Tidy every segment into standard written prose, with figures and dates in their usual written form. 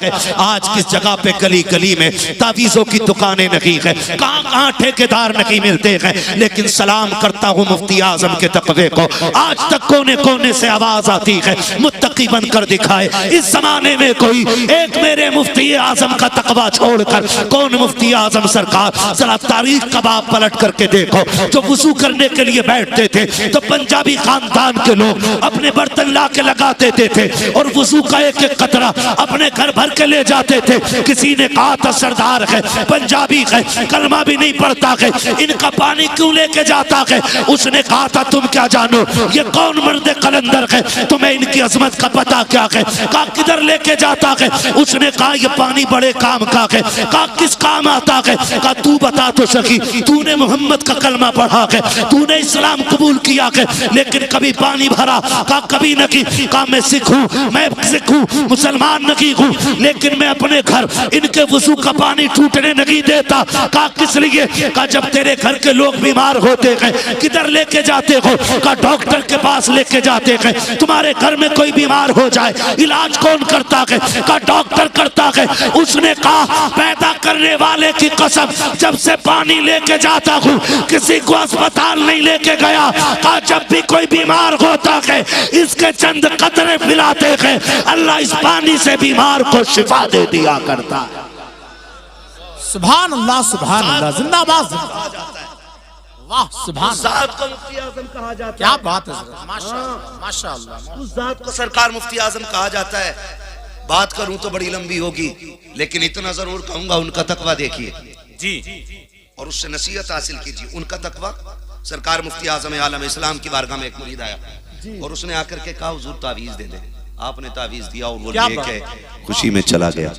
आज किस जगह पे गली गली में तावीज़ों की दुकानें नहीं है, कहाँ कहाँ ठेकेदार नहीं मिलते हैं, लेकिन सलाम करता हूँ मुफ्ती आजम के तकवे को। आज तक कोने कोने से आवाज आती है मुत्तकी बनकर दिखाए। इस जमाने में कोई एक मेरे मुफ्ती आजम का तकवा छोड़कर कौन मुफ्ती आजम सरकार, जरा तारीख कब आप पलट करके देखो। जो वुजू करने के लिए बैठते थे तो पंजाबी खानदान के लोग अपने बर्तन ला के लगा देते थे और वुजू का एक एक कतरा अपने घर भर के ले जाते थे। किसी ने कहा था सरदार है, पंजाबी है, कलमा भी नहीं पढ़ता है, इनका पानी क्यों लेके जाता है? उसने कहा था तुम क्या जानो ये कौन मर्द कलंदर है, तुम्हें इनकी अजमत का पता क्या है? कहा किधर लेके जाता है? उसने कहा ये पानी बड़े काम का है। कहा किस काम आता है? कहा तू बता तो सकी, तूने मोहम्मद का कलमा पढ़ा है, तूने इस्लाम कबूल किया है, लेकिन कभी पानी भरा? कहा कभी नहीं। कहा मैं सिख हूँ, मैं सिख हूँ, मुसलमान नहीं हूँ, लेकिन मैं अपने घर इनके वुजू का पानी टूटने नहीं देता। कहा किस लिए? कहा जब तेरे घर के लोग बीमार होते हैं किधर लेके जाते हो? कहा डॉक्टर के पास लेके जाते हैं। तुम्हारे घर में कोई बीमार हो जाए इलाज कौन करता है? कहा डॉक्टर करता है। उसने कहा पैदा करने वाले की कसम, जब से पानी लेके जाता हूँ किसी को अस्पताल नहीं लेके गया। कहा जब भी कोई बीमार होता है इसके चंद कतरे पिलाते हैं, अल्लाह इस पानी से बीमार को शिफा दे दिया करता है। सुभान अल्लाह, सुभान अल्लाह, जिंदाबाद जिंदाबाद। वाह सुभान। उस जात को मुफ्ती आजम कहा जाता है। क्या बात है, माशाअल्लाह माशाअल्लाह। उस जात को सरकार मुफ्ती आजम कहा जाता है। बात करूं तो बड़ी लंबी होगी, लेकिन इतना जरूर कहूंगा उनका तकवा देखिए जी और उससे नसीहत हासिल कीजिए। उनका तकवा, सरकार मुफ्ती आजम आलम इस्लाम की बारगाह में एक मुरीद आया और उसने आकर के कहा हुजूर तावीज़ दे दे। आपने तावीज़ दिया और वो लेके खुशी में चला गया।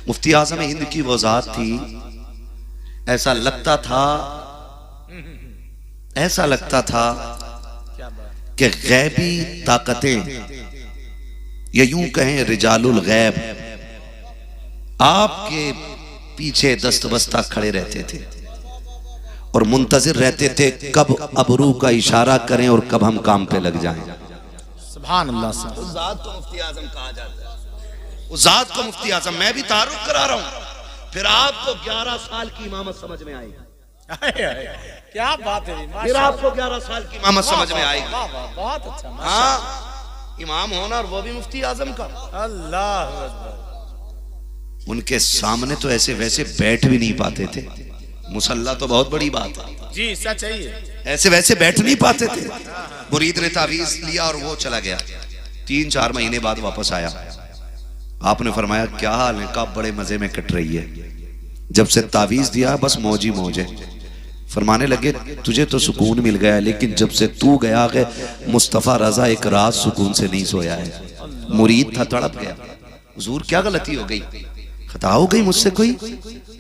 मुफ्ती आजम हिंद की वो जात थी, ऐसा लगता था कि गैबी ताकतें या यूं कहें रिजालुल गैब आपके पीछे दस्तबस्ता खड़े रहते थे और मुंतजिर रहते थे कब अबरू का इशारा करें और कब हम काम पे लग जाएं। सुभान अल्लाह। उस जात को मुफ्ती आजम कहा जाता है। उस जात को मुफ्ती आजम, मैं भी तारुफ करा रहा हूं, फिर आपको 11 साल की इमामत समझ में आएगी। क्या बात है, फिर आपको 11 साल की इमामत समझ में आएगी। बहुत अच्छा। हाँ, इमाम होना और वो भी मुफ्ती आजम का। अल्लाह, उनके सामने तो ऐसे वैसे बैठ भी नहीं पाते थे। मुसल्ला तो बहुत बड़ी बात है जी, सच है। ऐसे वैसे बैठ नहीं पाते थे। मुरीद ने तावीज़ लिया और वो चला गया। 3-4 महीने बाद वापस आया। आपने फरमाया क्या हाल है? कहा बड़े मजे में कट रही है, जब से तावीज़ दिया बस मौज ही मौज है। फरमाने लगे तुझे तो सुकून मिल गया, लेकिन जब से तू गया है मुस्तफ़ा रजा एक रात सुकून से नहीं सोया है। मुरीद था, तड़प गया, हुजूर क्या गलती हो गई, खता हो गई मुझसे कोई?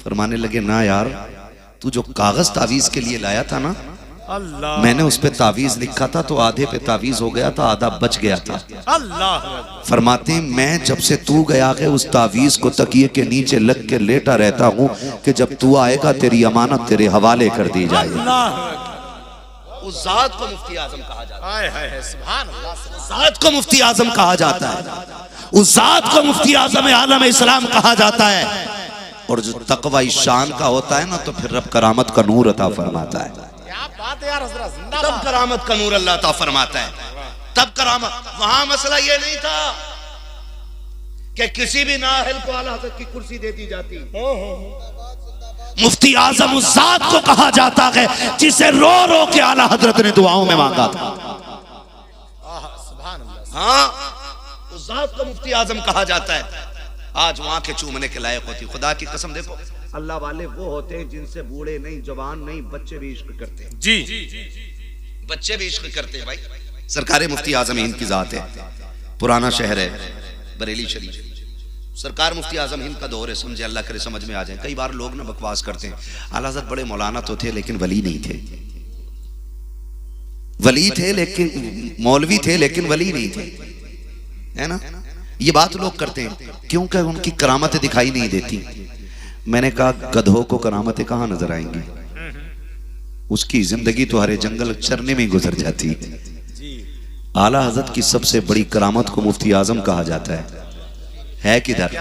फरमाने लगे ना यार, तू जो कागज तावीज़ के लिए लाया था ना, अल्लाह, मैंने उस पे तावीज़ लिखा था तो आधे पे तावीज़ हो गया था, आधा बच गया था। अल्लाह। फरमाते मैं जब से तू गया है उस तावीज़ को तकिए के नीचे लग के लेटा रहता हूँ कि जब तू आएगा तेरी अमानत तेरे हवाले कर दी जाएगी। उस जात को मुफ्ती आजम कहा जाता है। सुभान अल्लाह। उस जात को मुफ्ती आजम कहा जाता है। उस जात को मुफ्ती आजम आलम इस्लाम कहा जाता है। और जो तकवा इस शान का होता है ना, तो फिर रब करामत का नूर अता फरमाता है। तब करामत का नूर अल्लाह अता फरमाता है, तब करामत। वहां मसला ये नहीं था कि किसी भी नाअहल को आला हज़रत की कुर्सी दे दी जाती। मुफ्ती आजम उस जात को कहा जाता है जिसे रो रो के आला हजरत ने दुआओं में मांगा था। हाँ, उस जात को मुफ्ती आजम कहा जाता है। आज वहां के चूमने के लायक होती। खुदा की कसम देखो, अल्लाह वाले वो होते हैं जिनसे बूढ़े नहीं, जवान नहीं, बच्चे भी इश्क करते हैं। जी, बच्चे भी इश्क करते हैं भाई। सरकार मुफ्ती आजम हिंद की जात है। पुराना शहर है बरेली शरीफ। सरकार मुफ्ती आजम हिंद का दौर है, समझे, अल्लाह करे समझ में आ जाए। कई बार लोग ना बकवास करते हैं, आला हज़रत बड़े मौलाना तो थे लेकिन वली नहीं थे। वली थे लेकिन मौलवी थे लेकिन वली नहीं थे, है ना? ये बात लोग करते हैं क्योंकि उनकी करामतें दिखाई नहीं देती। मैंने कहा गधों को करामतें कहाँ नजर आएंगी? उसकी जिंदगी तो हरे जंगल चरने में गुजर जाती है। आला हजरत की सबसे बड़ी करामत को मुफ्ती आजम कहा जाता है किधर,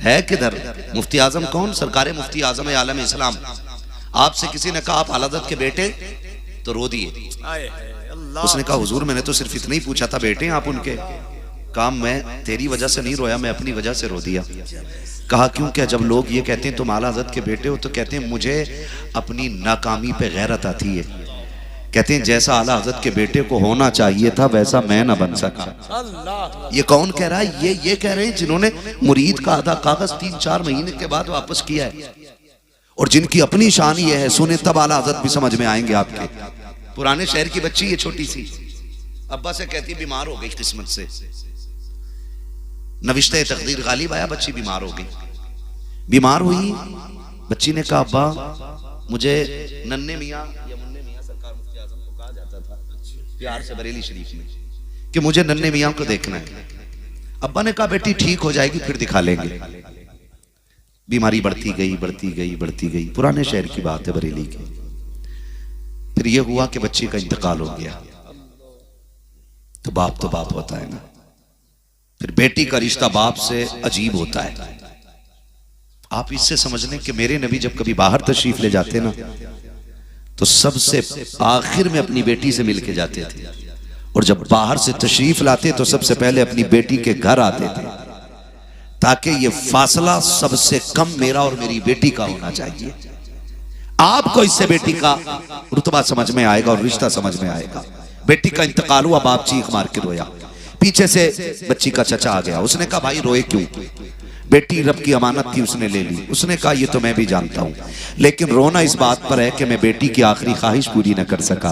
है किधर? मुफ्ती आजम कौन? सरकार मुफ्ती आजम आलम इस्लाम। आपसे किसी ने कहा आप आला हज़रत के बेटे, तो रो दिए। उसने कहा हुजूर मैंने तो सिर्फ इतना ही पूछा था, बेटे आप उनके? कहा मैं तेरी वजह से नहीं रोया, मैं अपनी वजह से रो दिया। कहा क्यों? क्या जब लोग ये कहते हैं तुम आला हज़रत के बेटे हो, तो कहते हैं मुझे अपनी नाकामी पे गैरत आती है। कहते हैं जैसा आला हज़रत के बेटे को होना चाहिए था वैसा मैं ना बन सका। ये कौन कह रहा है? ये कह रहे हैं जिन्होंने मुरीद का आधा कागज 3-4 महीने के बाद वापस किया है, और जिनकी अपनी शान ये है। सुने तब आला हज़रत भी समझ में आएंगे आपके। पुराने शहर की बच्ची ये छोटी सी, अब्बा से कहती बीमार हो गई किस्मत से, नविश्ते तकदीर गालिब आया, बच्ची बीमार हो गई। बीमार हुई, बच्ची ने कहा अब्बा मुझे नन्हे मियाँ या मुन्ने मियाँ, सरकार मुफ्ती आज़म को कहा जाता था प्यार से बरेली शरीफ में, कि मुझे नन्हे मियाँ को देखना है। अब्बा ने कहा बेटी ठीक हो जाएगी फिर दिखा लेंगे। बीमारी बढ़ती गई बढ़ती गई बढ़ती गई। पुराने शहर की बात है, बरेली की। फिर यह हुआ कि बच्ची का इंतकाल हो गया। तो बाप होता है ना। फिर बेटी का रिश्ता बाप से अजीब होता है। आप इससे समझ लें कि मेरे नबी जब कभी बाहर तशरीफ ले जाते ना, तो सबसे आखिर में अपनी बेटी से मिल के जाते थे, और जब बाहर से तशरीफ लाते तो सबसे पहले अपनी बेटी के घर आते थे, ताकि ये फासला सबसे कम मेरा और मेरी बेटी का होना चाहिए। आपको इससे बेटी का रुतबा समझ में आएगा और रिश्ता समझ में आएगा। बेटी का इंतकाल हुआ, बाप चीख मार के रोया। पीछे से बच्ची का चचा आ गया। उसने कहा भाई रोए क्यों? बेटी रब की अमानत थी, उसने ले ली। उसने कहा ये तो मैं भी जानता हूं, लेकिन रोना इस बात पर है कि मैं बेटी की आखिरी ख्वाहिश पूरी न कर सका।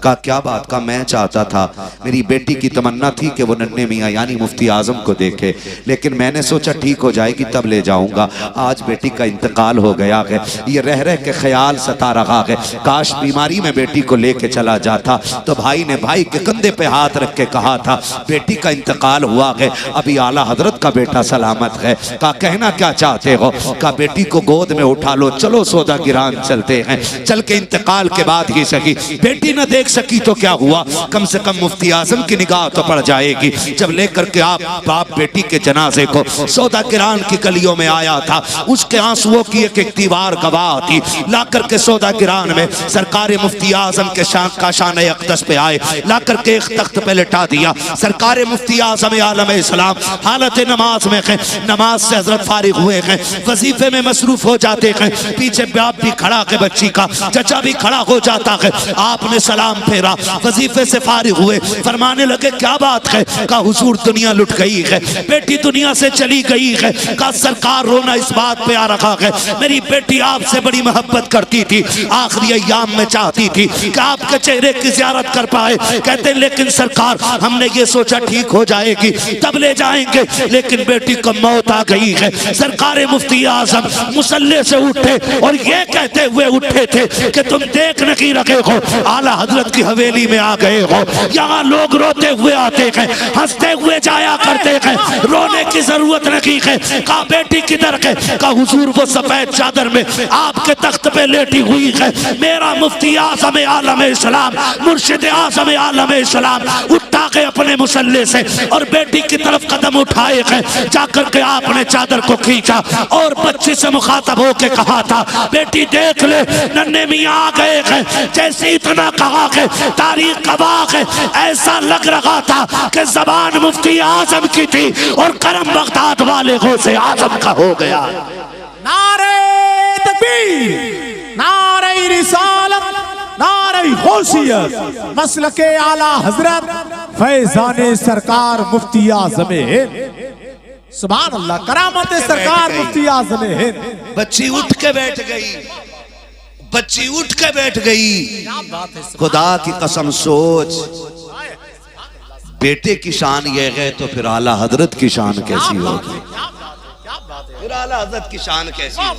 कहा क्या बात? का मैं चाहता था, मेरी बेटी की तमन्ना थी कि वो नन्हे मियाँ यानी मुफ्ती आजम को देखे, लेकिन मैंने सोचा ठीक हो जाएगी तब ले जाऊंगा। आज बेटी का इंतकाल हो गया है, ये रह रह के ख्याल सता रहा है, काश बीमारी में बेटी को लेके चला जाता। तो भाई ने भाई के कंधे पे हाथ रख के कहा था बेटी का इंतकाल हुआ है, अभी आला हजरत का बेटा सलामत है। का कहना क्या चाहते हो? का बेटी को गोद में उठा लो, चलो सौदा गिरान चलते हैं। चल के इंतकाल के बाद ही सही, बेटी न देख सकी तो क्या हुआ, कम से कम मुफ्ती आजम की निगाह तो पड़ जाएगी। जब लेकर के आप बाप बेटी के जनाजे को सौदा गिरान की गलियों में आया था, उसके आंसुओं की एक दीवार गवाह थी। ला करके सौदा गिरान में सरकार मुफ्ती आजम के शान अक़दस पे आए, ला करके एक तख्त पे लिटा दिया। सरकार मुफ्ती आजम आलम इस्लाम हालत नमाज में है, नमाज से हजरत फारिग हुए हैं, वजीफे में मसरूफ हो जाते हैं। पीछे बाप भी खड़ा है, बच्ची का चचा भी खड़ा हो जाता है। आपने सलाम फेरा, वजीफे से फारिग हुए, फरमाने लगे क्या बात है? का हुजूर दुनिया लुट गई है, बेटी दुनिया से चली गई है। का सरकार रोना इस बात पे आ रखा है, मेरी बेटी आपसे बड़ी मोहब्बत करती थी, आखिरी अय्याम में चाहती थी कि आपके चेहरे की ज़ियारत कर पाए। कहते लेकिन सरकार हमने ये सोचा ठीक हो जाएगी तब ले जाएंगे, लेकिन बेटी को मौत आ गई है। सरकार मुफ्ती आजम मुसल्ले से उठे और ये कहते हुए उठे थे कि तुम देख नहीं रखे हो, आला हजरत की हवेली में आ गए हो। यहाँ लोग रोते हुए आते हैं, हंसते हुए जाया करते हैं, रोने की जरूरत नहीं है। कहा बेटी किधर है? का हुजूर वो सफेद चादर में आपके तख्त पे लेटी हुई है। मेरा मुफ्ती आजम आलम इस्लाम, मुर्शिद आजम आलम इस्लाम उठा के अपने मुसल्ले से और बेटी की तरफ कदम उठाए हैं। जाकर के आपने चादर को खींचा और बच्ची से मुखातब होके कहा था बेटी देख ले नन्हे मियाँ आ गए हैं। जैसे इतना कहा है तारीख गवाह है, ऐसा लग रहा था कि जबान मुफ्ती आजम की थी और करम बगदाद वाले हो से आजम का हो गया। नारे तकबीर, नारे रिसालत, नारे गौसियत, मसलके आला हजरत फैजाने सरकार मुफ्ती आज़म सुभान अल्लाह, करामत सरकार मुफ्ती आज़म हिंद। बच्ची उठ के बैठ गई, बच्ची उठ के बैठ गई। खुदा की कसम सोच, बेटे की शान ये है तो फिर आला हजरत की शान कैसी होगी? फिर आला हजरत की शान कैसी?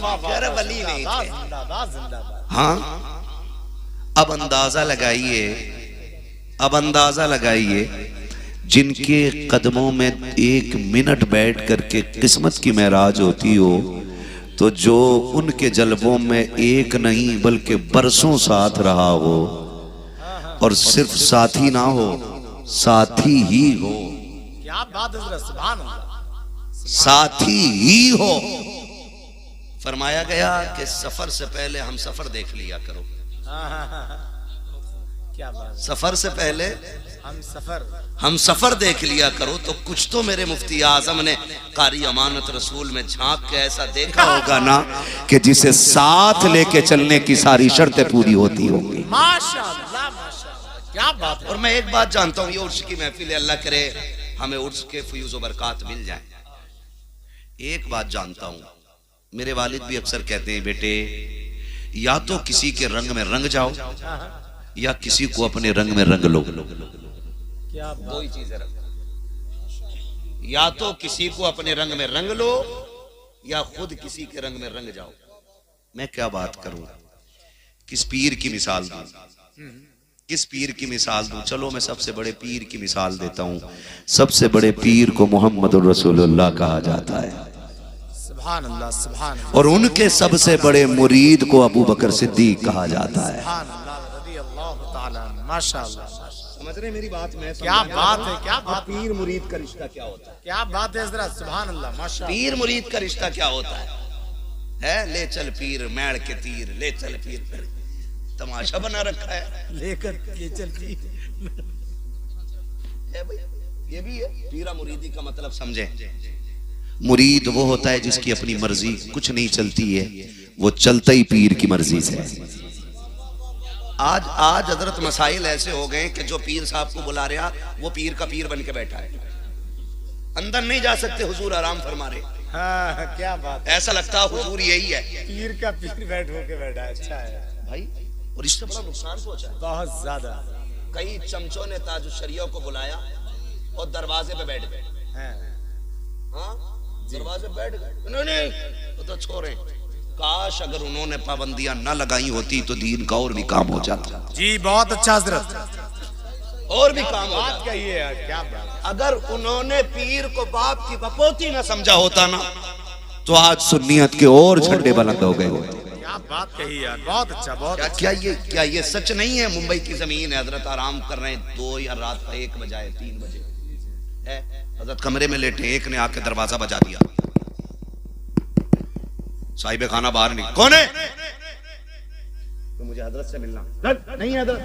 वली नहीं थे। हाँ, अब अंदाजा लगाइए, अब अंदाजा लगाइए जिनके कदमों में 1 मिनट बैठ करके किस्मत की महराज होती हो, तो जो उनके जलवों में एक नहीं बल्कि बरसों साथ रहा हो, और सिर्फ साथी ना हो साथी ही हो। क्या बात है, सुभान अल्लाह, साथी ही हो। फरमाया गया कि सफर से पहले हम सफर देख लिया करो। क्या बात, सफर से पहले हम सफर देख लिया करो। तो कुछ तो मेरे मुफ्ती आजम ने कारी अमानत रसूल में झांक के ऐसा देखा होगा ना कि जिसे साथ लेके चलने की सारी शर्तें पूरी होती होंगी। माशाअल्लाह माशाअल्लाह, क्या बात है। और मैं एक बात जानता हूं, ये उर्स की महफिल है, अल्लाह करे हमें उर्स के फयूज़ व बरकात मिल जाए। एक बात जानता हूं, मेरे वालिद भी अक्सर कहते हैं, बेटे या तो किसी के रंग में रंग जाओ या किसी को अपने रंग में रंग लो। क्या दो ही चीजें रखो, या तो किसी को अपने रंग में रंग लो या खुद किसी के रंग में रंग जाओ। मैं क्या बात करूं, किस पीर की मिसाल दूं, किस पीर की मिसाल दूं। चलो मैं सबसे बड़े पीर की मिसाल देता हूं। सबसे बड़े पीर को मोहम्मद रसूलुल्लाह कहा जाता है, सुभान अल्लाह सुभान अल्लाह, और उनके सबसे बड़े मुरीद को अबू बकर सिद्दीक कहा जाता है। सुभान अल्लाह रज़ी अल्लाह ताला, माशाअल्लाह। समझ रहे मेरी बात? मैं क्या बात है, क्या बात, पीर मुरीद का रिश्ता क्या होता है? क्या बात है हज़रत, सुभान अल्लाह माशाअल्लाह। पीर मुरीद का रिश्ता क्या होता है? ले चल पीर मैड़ के तीर, ले चल पीर, तमाशा बना रखा है, लेकर ये चल पीर। ये भी है पीरा मुरीदी का मतलब, समझे? मुरीद वो होता है जिसकी अपनी मर्जी कुछ नहीं चलती है, वो चलता ही पीर की मर्जी से। आज हजरत मसाइल ऐसे हो गए कि जो पीर साहब को बुला रहा वो पीर का पीर बन के बैठा है, अंदर नहीं जा सकते, हुजूर आराम फरमा रहे। हाँ क्या बात, ऐसा लगता है हुजूर यही है, पीर का पीर बैठ होके बैठा है। अच्छा है भाई, और इससे बड़ा नुकसान पहुंचा है बहुत ज्यादा। कई चमचों ने ताजुशरिया को बुलाया और दरवाजे पे बैठ गए। हाँ दरवाजे पे बैठ गए, नहीं तो छोड़े। काश अगर उन्होंने पाबंदियां न लगाई होती तो दीन का और भी काम हो जाता। जी बहुत अच्छा हजरत, और भी काम हो बात जाता। कही है यार, क्या बात। अगर उन्होंने पीर को बाप की बपोती न समझा होता ना तो आज सुन्नियत के और झंडे बुलंद हो गए होते। क्या बात कही यार, बहुत अच्छा, बहुत क्या, अच्छा। क्या ये सच नहीं है? मुंबई की जमीन है, हजरत आराम कर रहे हैं, 2 या रात का 1 बजा है, 3 बजे है, हजरत कमरे में लेटे, एक ने आके दरवाजा बजा दिया, साहिब खाना बाहर नहीं, कौन है? तो मुझे हजरत से मिलना। नहीं हजरत,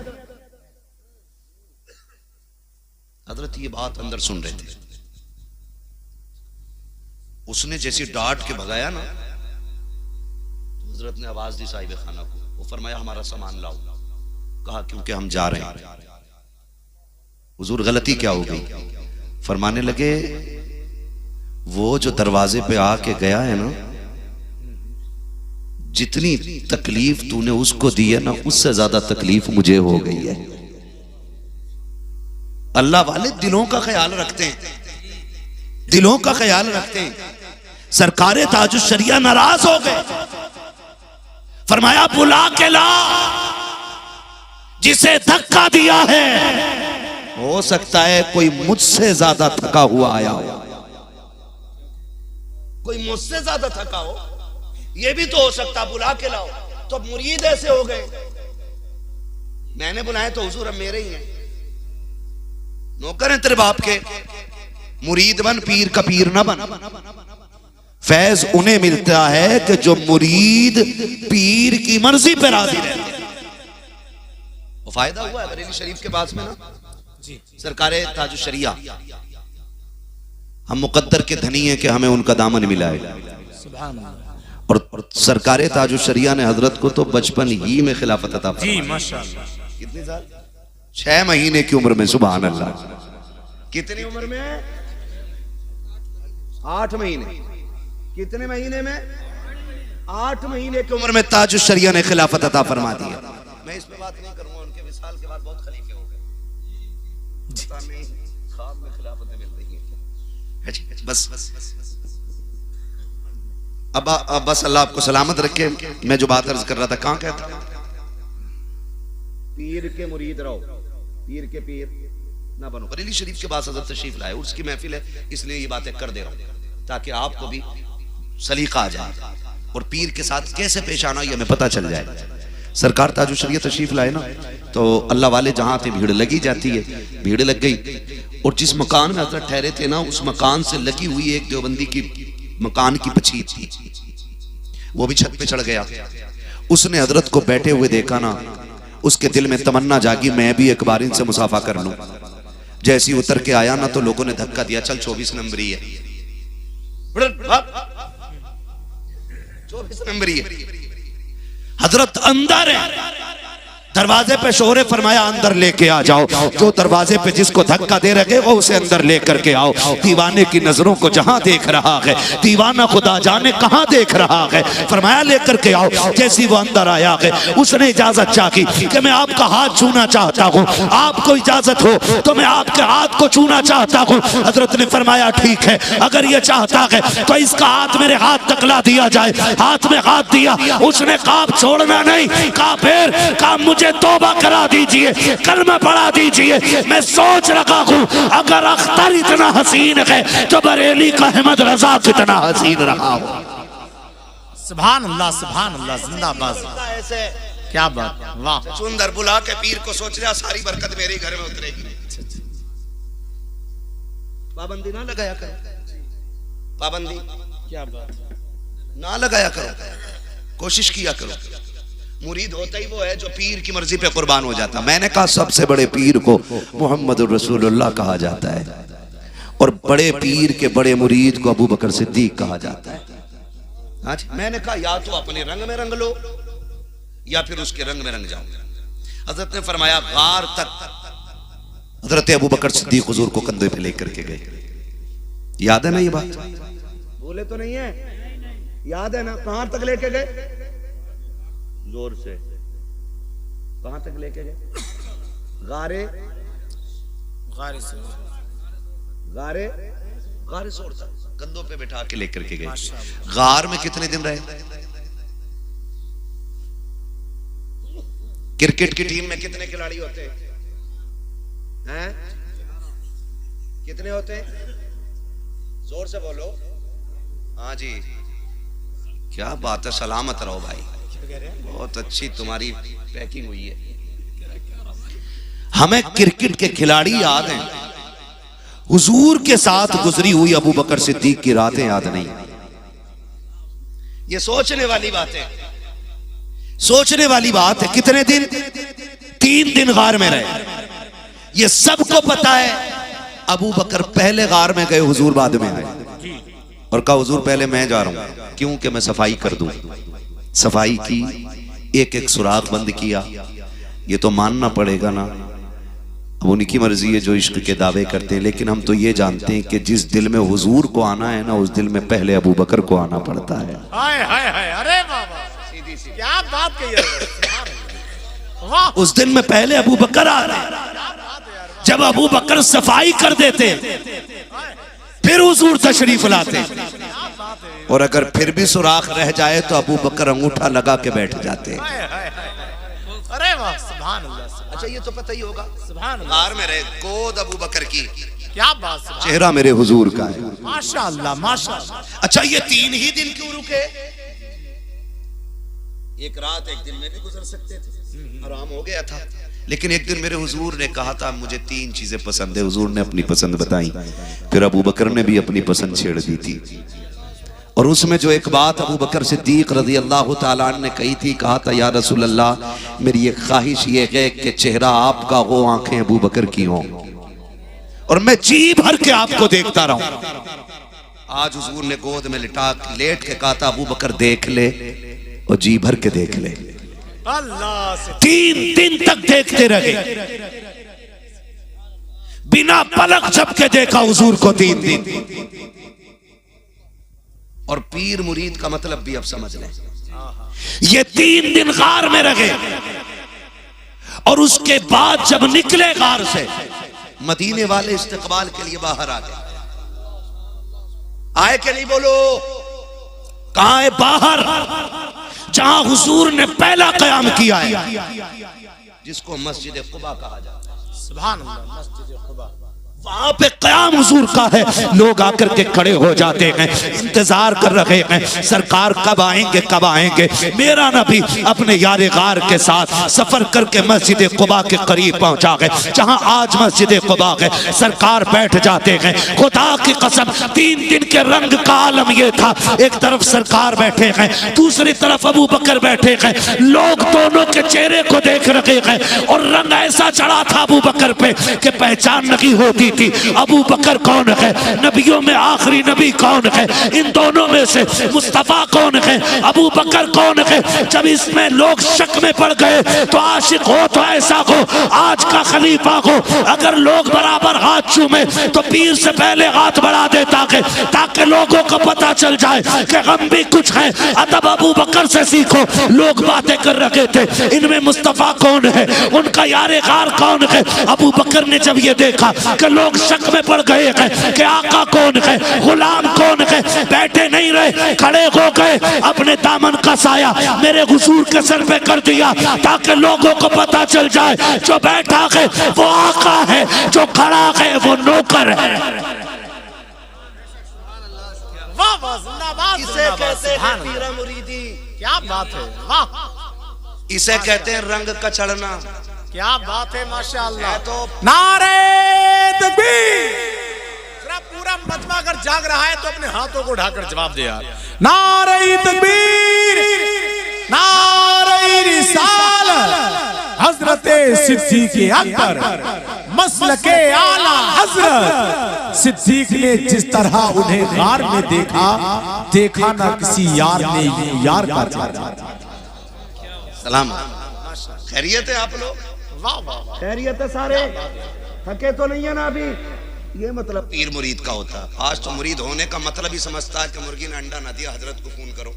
हजरत ये बात अंदर सुन रहे थे। उसने जैसे डांट के भगाया ना, हजरत ने आवाज दी साहिब खाना को, वो फरमाया हमारा सामान लाओ। कहा क्योंकि हम जा रहे हैं। हुजूर गलती क्या हो गई? फरमाने लगे वो जो दरवाजे पे आके गया है ना, जितनी तकलीफ तूने उसको दी है ना, उससे ज्यादा तकलीफ मुझे हो गई है। अल्लाह वाले दिलों का ख्याल रखते हैं, दिलों का ख्याल रखते हैं। सरकारे ताजुशरिया नाराज हो गए, फरमाया बुला के ला जिसे धक्का दिया है। हो सकता है कोई मुझसे ज्यादा थका हुआ आया हो, कोई मुझसे ज्यादा थका हो, ये भी तो हो सकता। बुला के लाओ। तो मुरीद ऐसे हो गए, मैंने बुलाए तो हुजूर अब मेरे ही हैं, नौकर हैं तेरे बाप के, मुरीद बन, पीर का पीर ना बन। फैज उन्हें मिलता है कि जो मुरीद पीर की मर्जी पे राजी रहते हैं। वो फायदा हुआ है बरेली शरीफ के पास में ना, सरकारे ताजुशरिया, हम मुकद्दर के धनी हैं कि हमें उनका दामन मिला है। और सरकारे ताजुशरिया ने हजरत को तो बचपन ही में खिलाफत अता फरमाई। जी माशाअल्लाह। कितने साल? 6 महीने की उम्र में, सुभान अल्लाह। कितनी उम्र में? 8 महीने। कितने महीने में? 8 महीने की उम्र में ताजुशरिया ने खिलाफत अता फरमा दी। मैं इस पे बात नहीं करूंगा, उनके विसाल के बाद बहुत खलीफे हो गए, पता नहीं ख्वाब में खिलाफतें मिल रही हैं। बस अब बस अल्लाह आपको सलामत रखे। मैं जो बात अर्ज कर रहा था, कहां कहता? पीर के मुरीद रहो, पीर के पीर ना बनो। बरेली शरीफ के पास हजरत तशरीफ लाए, उसकी महफिल है, इसलिए ये बातें कर दे रहा हूं ताकि आपको भी सलीका आ जाए और पीर के साथ कैसे पेश आना ये हमें पता चल जाए। सरकार ताजुशरिया तशरीफ लाए ना, तो अल्लाह वाले जहां थे भीड़ लगी जाती है, भीड़ लग गई और जिस मकान में हजरत ठहरे थे ना, उस मकान से लगी हुई एक देवबंदी की मकान की पछीत थी, वो भी छत पे चढ़ गया। उसने हजरत को बैठे हुए देखा ना, उसके दिल में तमन्ना जागी मैं भी एक बार इनसे मुसाफा कर लूं। जैसी उतर के आया ना तो लोगों ने धक्का दिया, चल 24 नंबरी है, 24 नंबरी है। हजरत अंदर है, दरवाजे पे शोरे फरमाया अंदर लेके आ जाओ। जो दरवाजे पे जिसको धक्का दे रखे वो उसे अंदर लेकर के आओ। दीवाने की नजरों को जहां देख रहा है, दीवाना खुदा जाने कहां देख रहा है, फरमाया लेकर के आओ। जैसी वो अंदर आया है, उसने इजाजत चाही कि मैं आपका हाथ छूना चाहता हूं, आपको इजाजत हो तो मैं आपके हाथ को छूना चाहता हूं। हजरत ने फरमाया ठीक है, अगर ये चाहता है तो इसका हाथ मेरे हाथ तक ला दिया जाए। हाथ में हाथ दिया, उसने कहा छोड़ना नहीं, कहा फिर, कहा मुझे तौबा करा दीजिए, कलमा पढ़ा दीजिए। मैं सोच रखा हूं अगर अख्तर इतना हसीन है तो बरेली का अहमद रजा कितना हसीन रहा हो। सुभान अल्लाह, सुभान अल्लाह, जिंदाबाद। ऐसे क्या बात, वाह। सुंदर बुला के पीर को सोच रहा सारी बरकत मेरे घर में उतरेगी। पाबंदी ना लगाया करो, पाबंदी क्या बात, ना लगाया करो, कोशिश किया करो। मुरीद होता ही वो है जो पीर की मर्जी पे कुर्बान हो जाता। मैंने कहा सबसे बड़े पीर को मोहम्मद रसूलुल्लाह कहा जाता है, और बड़े पीर के बड़े मुरीद को अबू बकर सिद्दीक कहा जाता है। आज मैंने कहा या तो अपने रंग में रंग लो या फिर उसके रंग में रंग जाओ। हजरत ने फरमाया गार तक हजरत अबू बकर सिद्दीक हुजूर को कंधे पे लेकर के गए। याद है ना ये बात? बोले तो नहीं है, याद है ना? कहां तक लेके गए? जोर से, कहां तक लेके गए? गारे गारे से, गारे गारे सोर तक कंधों पे बैठा के लेकर के गए। गार में कितने दिन रहे? क्रिकेट की टीम में कितने खिलाड़ी होते हैं? कितने होते हैं? जोर से बोलो। हाँ जी, क्या बात है, सलामत रहो भाई, बहुत अच्छी तुम्हारी पैकिंग हुई है। हमें क्रिकेट के खिलाड़ी याद हैं, हुजूर के साथ गुजरी हुई अबू बकर सिद्दीक की रातें याद नहीं। ये सोचने वाली बात है, सोचने वाली बात है। कितने दिन? 3 दिन गार में रहे। ये सबको पता है। अबू बकर पहले गार में गए, हुजूर बाद में आए और कहा हुजूर पहले मैं जा रहा हूं, क्योंकि मैं सफाई कर दूं। सफाई की, एक एक सुराख बंद किया। ये तो मानना पड़ेगा ना, अब उनकी मर्जी है जो इश्क के दावे करते हैं, लेकिन हम तो ये जानते हैं कि जिस दिल में हुजूर को आना है ना, उस दिल में पहले अबू बकर को आना पड़ता है। हाय हाय हाय, अरे बाबा, सीधी सी क्या बात कही है। वाह, उस दिन में पहले अबू बकर आ रहे। जब अबू बकर सफाई कर देते फिर हुजूर तशरीफ लाते, और अगर फिर भी सुराख रह जाए तो अबू बकर अंगूठा लगा के बैठ जाते। अरे वाह, सुभान अल्लाह। अच्छा ये तो पता ही होगा, सुभान अल्लाह, गार में रहे, गोद अबू बकर की, क्या बात, चेहरा मेरे हुजूर का है। माशाअल्लाह माशाअल्लाह। अच्छा ये 3 ही दिन क्यों रुके? एक रात एक दिन में भी गुजर सकते थे, आराम हो गया था। लेकिन एक दिन मेरे हुजूर ने कहा था मुझे 3 चीजें पसंद है। हुजूर ने अपनी पसंद बताई, फिर अबू बकर ने भी अपनी पसंद छेड़ दी थी। और उसमें जो एक बात अबू बकर सिद्दीक रज़ी अल्लाह ताला अन्हु ने कही थी, कहा था या रसूल अल्लाह, मेरी एक ख्वाहिश ये है कि चेहरा आपका हो, आंखें अबू बकर की हों, और मैं जी भर के आपको देखता रहूं। आज हुजूर ने गोद में लेट के कहा था अबू बकर देख ले, और जी भर के देख ले। अल्लाह से 3 दिन तक देखते रहे, बिना पलक झपके देखा हुजूर को 3 दिन। और पीर मुरीद का मतलब भी अब समझ लें। ये 3 दिन गार में रहे, और उसके बाद जब निकले गार से, मदीने वाले इस्तकबाल के लिए बाहर आ गए। आए के नहीं बोलो, कहां है? बाहर, जहां हुजूर ने पहला कयाम किया है, जिसको मस्जिद कुबा कहा जाता है। सुभान अल्लाह, मस्जिद कुबा। वहां पे क़याम हुजूर का है, लोग आकर के खड़े हो जाते हैं, इंतजार कर रहे हैं सरकार कब आएंगे कब आएंगे। मेरा नबी अपने यारे गार के साथ सफर करके मस्जिद कुबा के करीब पहुंचा है, जहां आज मस्जिद कुबा है। सरकार बैठ जाते हैं। खुदा की कसम 3 दिन के रंग का आलम ये था, एक तरफ सरकार बैठे हैं, दूसरी तरफ अबू बकर बैठे हैं। लोग दोनों के चेहरे को देख रहे हैं और रंग ऐसा चढ़ा था अबू बकर पे कि पहचान नहीं होती थी अबू बकर कौन है, नबियों में आखिरी नबी कौन है, इन दोनों में से मुस्तफा कौन है, अबू बकर कौन है। जब इसमें लोग शक में पड़ गए तो आशिक हो तो ऐसा हो, आज का खलीफा हो, अगर लोग बराबर हाथ चूमे तो पीर से पहले हाथ बढ़ा देता है ताकि लोगों को पता चल जाए कि हम भी कुछ है। अदब अबू बकर से सीखो। लोग बातें कर रहे थे इनमें मुस्तफा कौन है, उनका यारे गार कौन है। अबू बकर ने जब ये देखा कि लोग शक में पड़ गए हैं कि आका कौन है, गुलाम कौन है, बैठे नहीं रहे, खड़े हो गए, अपने दामन का साया मेरे हुजूर के सर पे कर दिया ताकि लोगों को पता चल जाए जो बैठा है वो आका है, जो खड़ा है वो नौकर है। वाह वाह, जिंदाबाद इसे कहते हैं पीरा मुरीदी। क्या बात है, वाह, इसे कहते हैं रंग का चढ़ना। क्या बात है, माशाअल्लाह। तो नारे तकबीर। जरा पूरा मजमा अगर जाग रहा है तो अपने हाथों को उठाकर जवाब दे यार। नारे तकबीर, नारे रिसालत, हजरत सिद्दीक़ अकबर, मसलके आला हजरत। सिद्दीक ने जिस तरह उन्हें गार में देखा ना किसी यार ने यार का चाहा। सलाम, खैरियत है आप लोग? वाह वाह वाह, खैरियत है सारे? थके तो नहीं है ना अभी? ये मतलब पीर मुरीद का होता है। आज तो मुरीद होने का मतलब ही समझता है कि मुर्गी ने अंडा ना दिया, हजरत को फोन करो।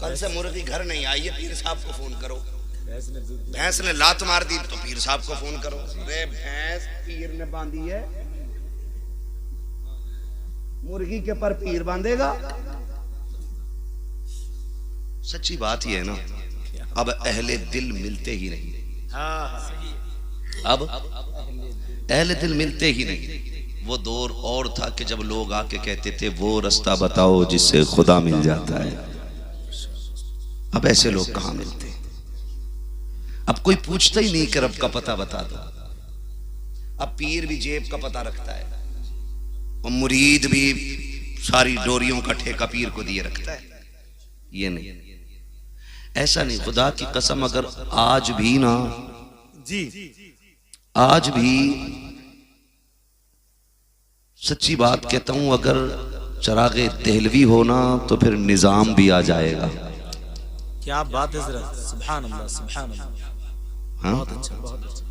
कल से मुर्गी घर नहीं आई है, पीर साहब को फोन करो। भैंस ने लात मार दी तो पीर साहब को फोन करो। अरे भैंस पीर ने बांधी है, मुर्गी के पर पीर बांधेगा? सच्ची बात ही है ना, अब अहले दिल मिलते ही नहीं। अब अहले दिल मिलते ही नहीं। वो दौर और था कि जब लोग आके कहते थे वो रास्ता बताओ जिससे खुदा मिल जाता है। अब ऐसे लोग कहां मिलते? अब कोई पूछता ही नहीं कि रब का पता बता दो। अब पीर भी जेब का पता रखता है और मुरीद भी सारी डोरियों का ठेका पीर को दिए रखता है। ये नहीं, ऐसा नहीं। खुदा की कसम, अगर आज भी ना जी, आज भी सच्ची बात कहता हूं, अगर चरागे देहलवी होना तो फिर निजाम भी आ जाएगा। क्या बात है हजरत, सुभान अल्लाह, सुभान अल्लाह। हाँ? बहुत अच्छा, बहुत अच्छा।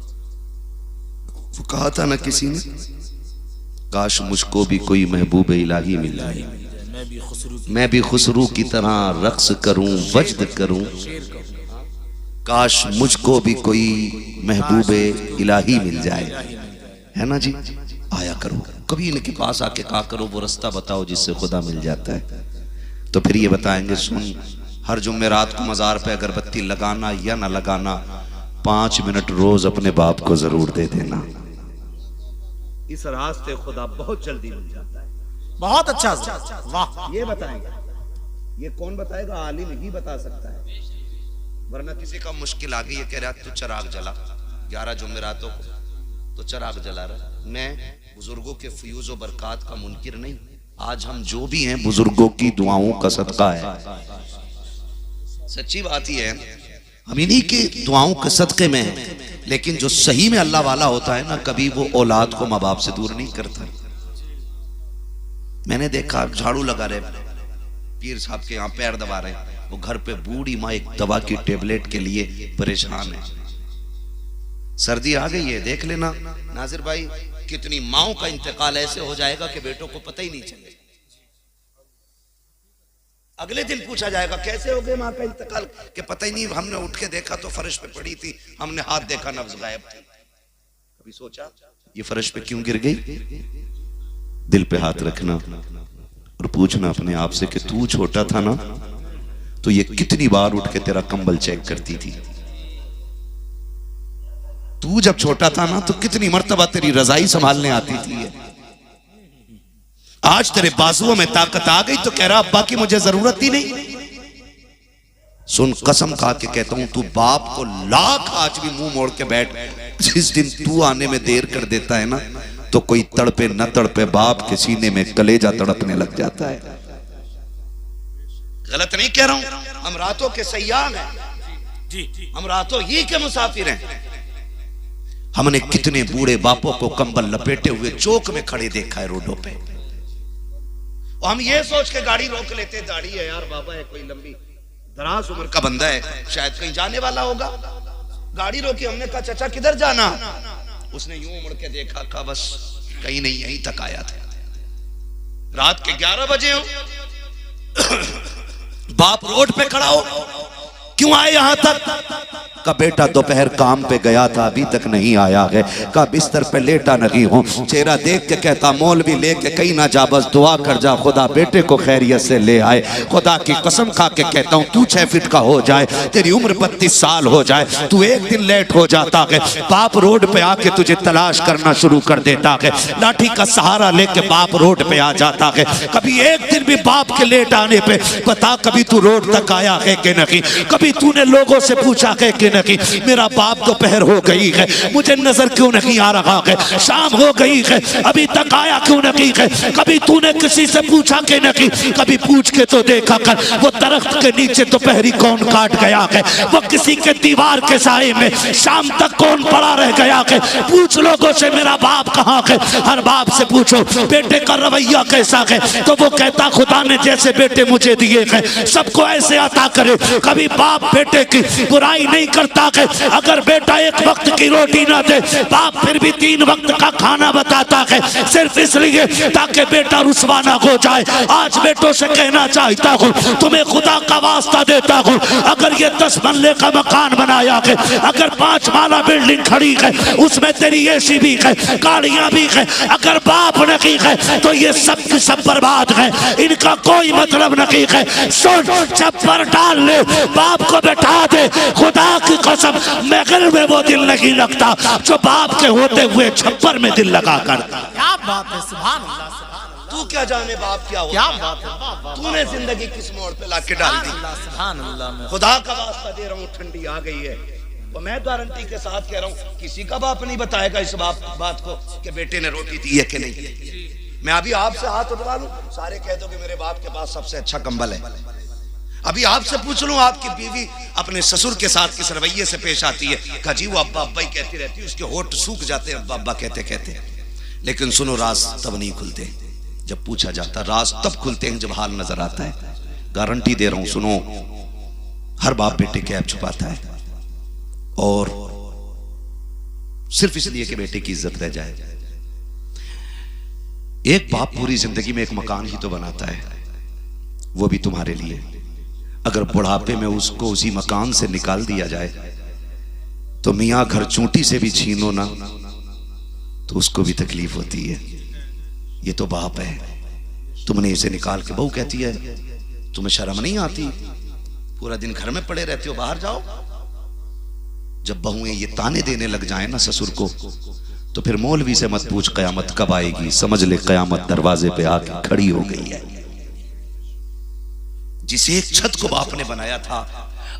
वो कहा था ना किसी ने, काश मुझको भी कोई महबूब इलाही मिल जाए, मैं भी खुसरू की तरह रक्स करूं, वजद करूं। काश मुझको भी कोई महबूब इलाही मिल जाए, है ना जी? आया करो कभी इनके पास, आके कहा करो वो रास्ता बताओ जिससे खुदा मिल जाता है। तो फिर ये बताएंगे, सुन, हर जुम्मेरात को मजार पे अगरबत्ती लगाना या ना लगाना, 5 मिनट रोज अपने बाप को जरूर दे देना। इस रास्ते खुदा बहुत जल्दी मिल जाता है। बहुत अच्छा, वाह। ये बताएंगे, ये कौन बताएगा? आलिम ही बता सकता है, वरना किसी का मुश्किल आ गई, ये कह रहा तू चराग जला 11 जुम्मेरातों को तो चराग जला रहा। मैं बुजुर्गों के फयूज व बरकात का मुनकिर नहीं। आज हम जो भी हैं बुजुर्गों की दुआओं का सदका है। सच्ची बात ही है, हम इन्हीं के दुआओं के सदके में हैं। लेकिन जो सही में अल्लाह वाला होता है ना, कभी वो औलाद को माँ बाप से दूर नहीं करता। मैंने देखा झाड़ू लगा रहे पीर साहब के यहाँ पैर दबा रहे हैं, वो घर पे बूढ़ी माँ एक दवा की टेबलेट के लिए परेशान है। सर्दी आ गई है, देख लेना नाजिर भाई, कितनी माओं का इंतकाल ऐसे हो जाएगा कि बेटों को पता ही नहीं चलेगा। अगले दिन पूछा जाएगा कैसे हो गए माँ का इंतकाल, कि पता ही नहीं, हमने उठ के देखा तो फर्श पे पड़ी थी, हमने हाथ देखा नब्ज गायब थी। कभी सोचा ये फर्श पे क्यों गिर गई? दिल पे हाथ रखना और पूछना अपने आप से कि तू छोटा था ना तो ये कितनी बार उठ के तेरा कंबल चेक करती थी। तू जब छोटा था ना तो कितनी मर्तबा तेरी रजाई संभालने आती थी। आज तेरे बाजुओं में ताकत आ गई तो कह रहा अब्बा की मुझे जरूरत ही नहीं। सुन, कसम खा के कहता हूं, तू बाप को लाख आज भी मुंह मोड़ के बैठ, जिस दिन तू आने में देर कर देता है ना तो कोई तड़पे न तड़पे बाप के सीने में कलेजा तड़पने लग जाता है। गलत नहीं कह रहा हूं, हम रातों के सयाह हैं, हम रातों ही के मुसाफिर हैं। हमने कितने बूढ़े बापों को कंबल लपेटे हुए चौक में खड़े देखा है रोडों पे। और हम ये सोच के गाड़ी रोक लेते, दाढ़ी है यार बाबा है, कोई लंबी दराज उम्र का बंदा है, शायद कहीं जाने वाला होगा। गाड़ी रोकी, हमने कहा चाचा किधर जाना? उसने यूं मुड़ के देखा, कहा बस कहीं नहीं, यहीं तक आया था। रात के 11 बजे हो, बाप रोड पे खड़ा हो, क्यों आए यहां तक? का बेटा दोपहर काम पे गया था, अभी तक नहीं आया है। का बिस्तर पे लेटा नहीं हूं। चेहरा देख के कहता मौलवी लेके कहीं ना जा, बस दुआ कर जा खुदा बेटे को खैरियत से ले आए। खुदा की कसम खा के कहता हूं, तू 6 फीट का हो जाए, तेरी उम्र 32 साल हो जाए, तू एक दिन लेट हो जाता है, बाप रोड पे आके तुझे तलाश करना शुरू कर देता है। लाठी का सहारा लेके बाप रोड पे आ जाता है। कभी एक दिन भी बाप के लेट आने पे बता, कभी तू रोड तक आया है कि नहीं? कभी तूने लोगों से पूछा है कि नहीं मेरा बाप दोपहर हो गई है, मुझे नजर क्यों नहीं आ रहा है, शाम हो गई है, अभी तक आया क्यों नहीं है? कभी तूने किसी से पूछा कि नहीं? कभी पूछ के तो देखा कर, वो दरख्त के नीचे दोपहरी कौन काट गया है, वो किसी के दीवार के साए में शाम तक कौन पड़ा रह गया है? पूछ लोगों से मेरा बाप कहाँ है। हर बाप से पूछो बेटे का रवैया कैसा है, तो वो कहता खुदा ने जैसे बेटे मुझे दिए हैं सबको ऐसे अता करे। कभी बाप बेटे की बुराई नहीं करता है। अगर बेटा एक वक्त की रोटी ना दे, बाप फिर भी 3 वक्त का खाना बताता है, सिर्फ इसलिए ताकि बेटा रुसवा ना हो जाए। आज बेटों से कहना चाहता हूँ, तुम्हें खुदा का वास्ता देता हूँ, अगर ये 10 मरले का मकान बनाया है, अगर 5 माला बिल्डिंग खड़ी है, उसमें तेरी एसी भी है, गाड़ियां भी है, अगर बाप नहीं है तो ये सब की सब बर्बाद है, इनका कोई मतलब नहीं है। सुन, चप्पर डाल ले, बाप को बैठा दे, खुदा की कसम महल में वो दिल नहीं लगता जो बाप के होते हुए छप्पर में दिल लगा कर। क्या बात है, सुभान अल्लाह, सुभान अल्लाह। तू क्या जाने बाप क्या होता क्या है? बात है, तूने जिंदगी किस मोड़ पे लाके डाल दी? सुभान अल्लाह। खुदा का वास्ता दे रहा हूँ, ठंडी आ गई है, और मैं गारंटी के साथ कह रहा हूँ किसी का बाप नहीं बताएगा इस बात को कि बेटे ने रोटी दी है कि नहीं। मैं अभी आपसे हाथ उठवा लूं, सारे कह दो कि मेरे बाप के पास सबसे अच्छा कंबल है। अभी आपसे पूछ लूं आपकी बीवी अपने ससुर के साथ किस रवैये से पेश आती है, का जी वो अब्बा अब्बा ही कहती रहती है, उसके होठ सूख जाते हैं अब्बा अब्बा कहते कहते। लेकिन सुनो, राज तब नहीं खुलते जब पूछा जाता, राज तब खुलते हैं जब हाल नजर आता है। गारंटी दे रहा हूं, सुनो, हर बाप बेटे के ऐब छुपाता है, और सिर्फ इसलिए कि बेटे की इज्जत रह जाए। एक बाप पूरी जिंदगी में एक मकान ही तो बनाता है, वो भी तुम्हारे लिए। अगर बुढ़ापे में उसको उसी मकान से निकाल दिया जाए तो मियाँ घर चूंटी से भी छीनो ना तो उसको भी तकलीफ होती है। ये तो बाप है, तुमने इसे निकाल के, बहू कहती है तुम्हें शर्म नहीं आती, पूरा दिन घर में पड़े रहते हो, बाहर जाओ। जब बहुएं ये ताने देने लग जाए ना ससुर को, तो फिर मौलवी से मत पूछ कयामत कब आएगी, समझ ले कयामत दरवाजे पे आके खड़ी हो गई है। जिस एक छत को बाप ने बनाया था,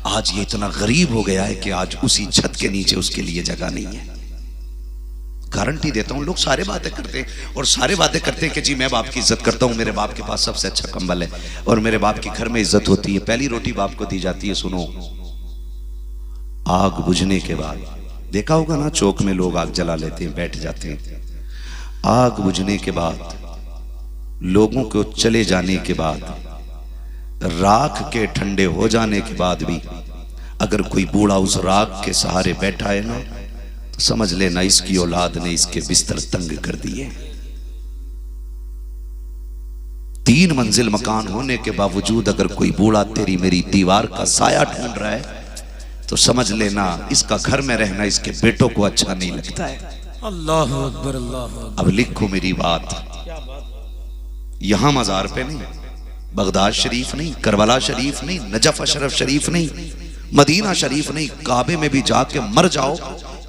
आज ये इतना गरीब हो गया है कि आज उसी छत के नीचे उसके लिए जगह नहीं है। गारंटी देता हूं, लोग सारे बातें करते हैं और सारे बातें करते हैं कि जी मैं बाप की इज्जत करता हूं, मेरे बाप के पास सबसे अच्छा कंबल है और मेरे बाप के घर में इज्जत होती है, पहली रोटी बाप को दी जाती है। सुनो, आग बुझने के बाद, देखा होगा ना चौक में लोग आग जला लेते हैं, बैठ जाते हैं। आग बुझने के बाद, लोगों को चले जाने के बाद, राख के ठंडे हो जाने के बाद भी अगर कोई बूढ़ा उस राख के सहारे बैठा है ना, तो समझ लेना इसकी औलाद ने इसके बिस्तर तंग कर दिए। 3 मंजिल मकान होने के बावजूद अगर कोई बूढ़ा तेरी मेरी दीवार का साया ढूंढ रहा है तो समझ लेना इसका घर में रहना इसके बेटों को अच्छा नहीं लगता है। अल्लाह अकबर, अल्लाह। अब लिखो मेरी बात, यहां मजार पे नहीं, बगदाद शरीफ नहीं, करबला शरीफ नहीं, नजफ अशरफ शरीफ नहीं, मदीना शरीफ नहीं, काबे में भी जाके मर जाओ,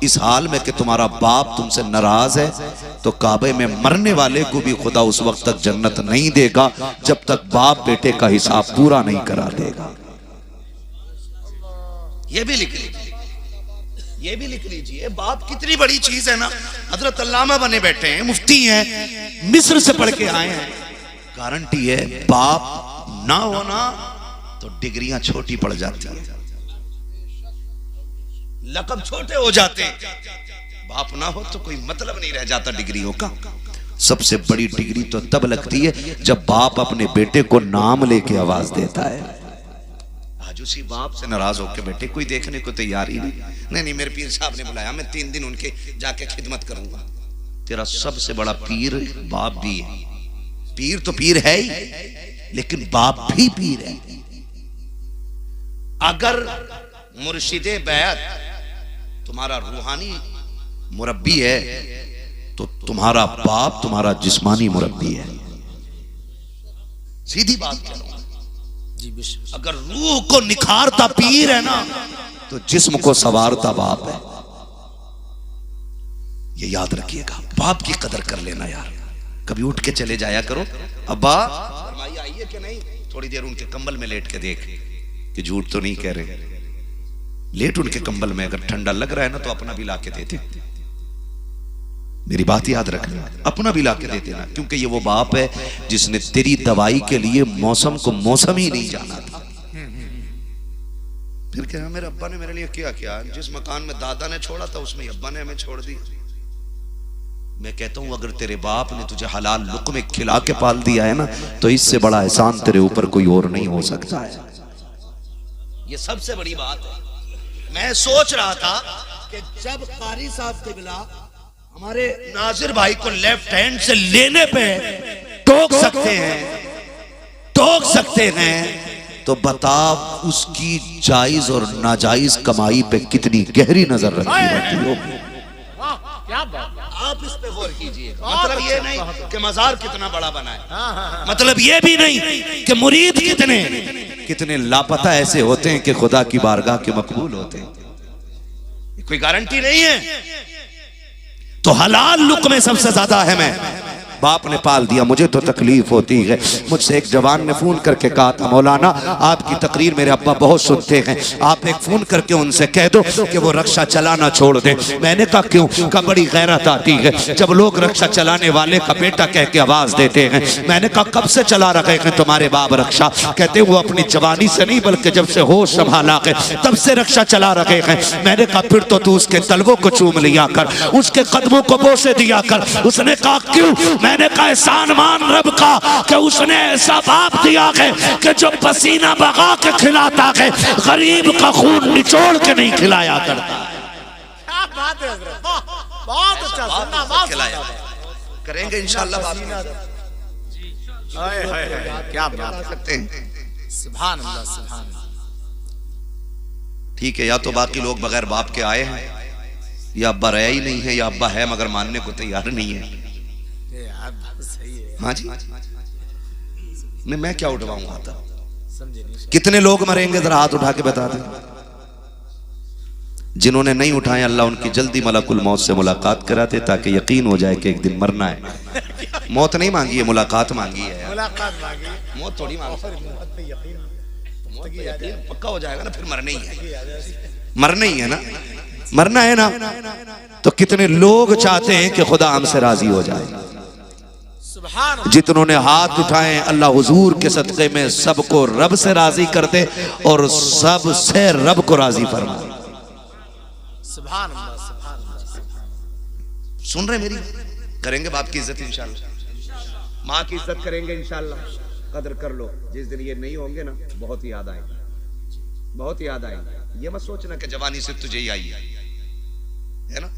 इस हाल में कि तुम्हारा बाप तुमसे नाराज है, तो काबे में मरने वाले को भी खुदा उस वक्त तक जन्नत नहीं देगा जब तक बाप बेटे का हिसाब पूरा नहीं करा देगा। ये भी लिख लीजिए, ये भी लिख लीजिए। बाप कितनी बड़ी चीज है ना। हजरत अल्लामा बने बैठे हैं, मुफ्ती हैं, मिस्र से पढ़ के आए हैं। गारंटी है बाप ना होना तो डिग्रियां छोटी पड़ जाती है, लकब छोटे हो जाते हैं। बाप ना हो तो कोई मतलब नहीं रह जाता डिग्रियों का। सबसे बड़ी डिग्री तो तब लगती है जब बाप अपने बेटे को नाम लेके आवाज देता है। आज उसी बाप से नाराज होकर बेटे कोई देखने को तैयार ही नहीं, मेरे पीर साहब ने बुलाया, मैं 3 दिन उनके जाके खिदमत करूंगा। तेरा सबसे बड़ा पीर बाप भी है। पीर तो पीर है ही, लेकिन बाप भी पीर है। अगर मुर्शिदे बैत तुम्हारा रूहानी मुरब्बी है तो तुम्हारा बाप तुम्हारा जिस्मानी मुरब्बी है। सीधी बात करो। अगर रूह को निखारता पीर है ना तो जिस्म को सवारता बाप है। ये याद रखिएगा, बाप की कदर कर लेना यार। कभी उठ के चले जाया करो, अब्बा फरमाइए आइए कि नहीं, थोड़ी देर उनके कंबल में लेट के देख कि झूठ तो नहीं कह रहे। लेट उनके कंबल में, अगर ठंडा लग रहा है ना तो अपना भी ला के देते। मेरी बात याद रखना, अपना भी ला के देते ना, क्योंकि ये वो बाप है जिसने तेरी दवाई के लिए मौसम को मौसम ही नहीं जाना था। फिर क्या मेरे अब्बा ने मेरे लिए क्या किया, जिस मकान में दादा ने छोड़ा था उसमें अब्बा ने हमें छोड़ दी। मैं कहता हूं अगर तेरे बाप ने तुझे हलाल लुक़्मे खिला के पाल दिया है ना तो इससे बड़ा एहसान तेरे ऊपर कोई और नहीं हो सकता है। ये सबसे बड़ी बात है। मैं सोच रहा था कि जब कारी साहब क़िबला हमारे नाजिर भाई को लेफ्ट हैंड से लेने पे टोक सकते हैं तो बता उसकी जायज और नाजायज कमाई पे कितनी गहरी नजर रखनी पड़ती होगी। क्या बात, आप इस पे गौर कीजिए। मतलब ये नहीं कि मजार कितना बड़ा बना है, मतलब ये भी नहीं कि मुरीद कितने लापता ऐसे होते हैं कि खुदा की बारगाह के मकबूल होते हैं। कोई गारंटी नहीं है। तो हलाल लुक़्मे सबसे ज्यादा अहम है। बाप ने पाल दिया, मुझे तो तकलीफ होती है। मुझसे एक जवान ने फोन करके कहा था, मौलाना आपकी तकरीर मेरे अब्बा बहुत सुनते हैं, आप एक फोन करके उनसे कह दो कि वो रक्षा चलाना छोड़ दे। मैंने कहा क्यों? का बड़ी गैरत आती है जब लोग रक्षा चलाने वाले का बेटा कह के आवाज देते हैं। मैंने कहा कब से चला रखे हैं तुम्हारे बाप रक्षा? कहते वो अपनी जवानी से नहीं बल्कि जब से होश संभाला है तब से रक्षा चला रखे हैं। मैंने कहा फिर तो तू उसके तलवों को चूम लिया कर, उसके कदमों को बोसे दिया कर। उसने कहा क्यों? मैंने कहा एहसान मान रब का कि उसने ऐसा बाप दिया है कि जो पसीना बगा के खिलाता है, गरीब का खून निचोड़ के नहीं खिलाया करता। क्या बात है हज़रत, बहुत अच्छा, जिंदाबाद खिलाया करेंगे इंशाअल्लाह। क्या बात सकते हैं। सुभान अल्लाह, सुभान अल्लाह। ठीक है, या तो बाकी लोग बगैर बाप के आए हैं, या अब्बा रहा ही नहीं है, या अब्बा है मगर मानने को तैयार नहीं है। हाँ जी, मैं क्या उठवाऊंगा था? कितने लोग मरेंगे जरा हाथ उठा के बता दें। जिन्होंने नहीं उठाए अल्लाह उनकी जल्दी मलकुल मौत से मुलाकात कराते ताकि यकीन हो जाए कि एक दिन मरना है। मौत नहीं मांगी है, मुलाकात मांगी है। मुलाकात मांगी, मौत थोड़ी मांगी। यकीन पक्का हो जाएगा ना, फिर मरना ही है। मरना ही है ना, मरना है ना। तो कितने लोग चाहते हैं कि खुदा हमसे राजी हो जाए। जितनों ने हाथ उठाए अल्लाह हुजूर के सदक़े में सबको रब से राजी कर दे और सब से रब को राजी फरमाए। सुभान अल्लाह, सुभान अल्लाह। सुन रहे मेरी? करेंगे बाप की इज्जत इंशाअल्लाह, माँ की इज्जत करेंगे इंशाअल्लाह। कदर कर लो, जिस दिन ये नहीं होंगे ना बहुत याद आएगी, बहुत याद आएगी। ये मत सोचना कि जवानी से तुझे ही आई है ना।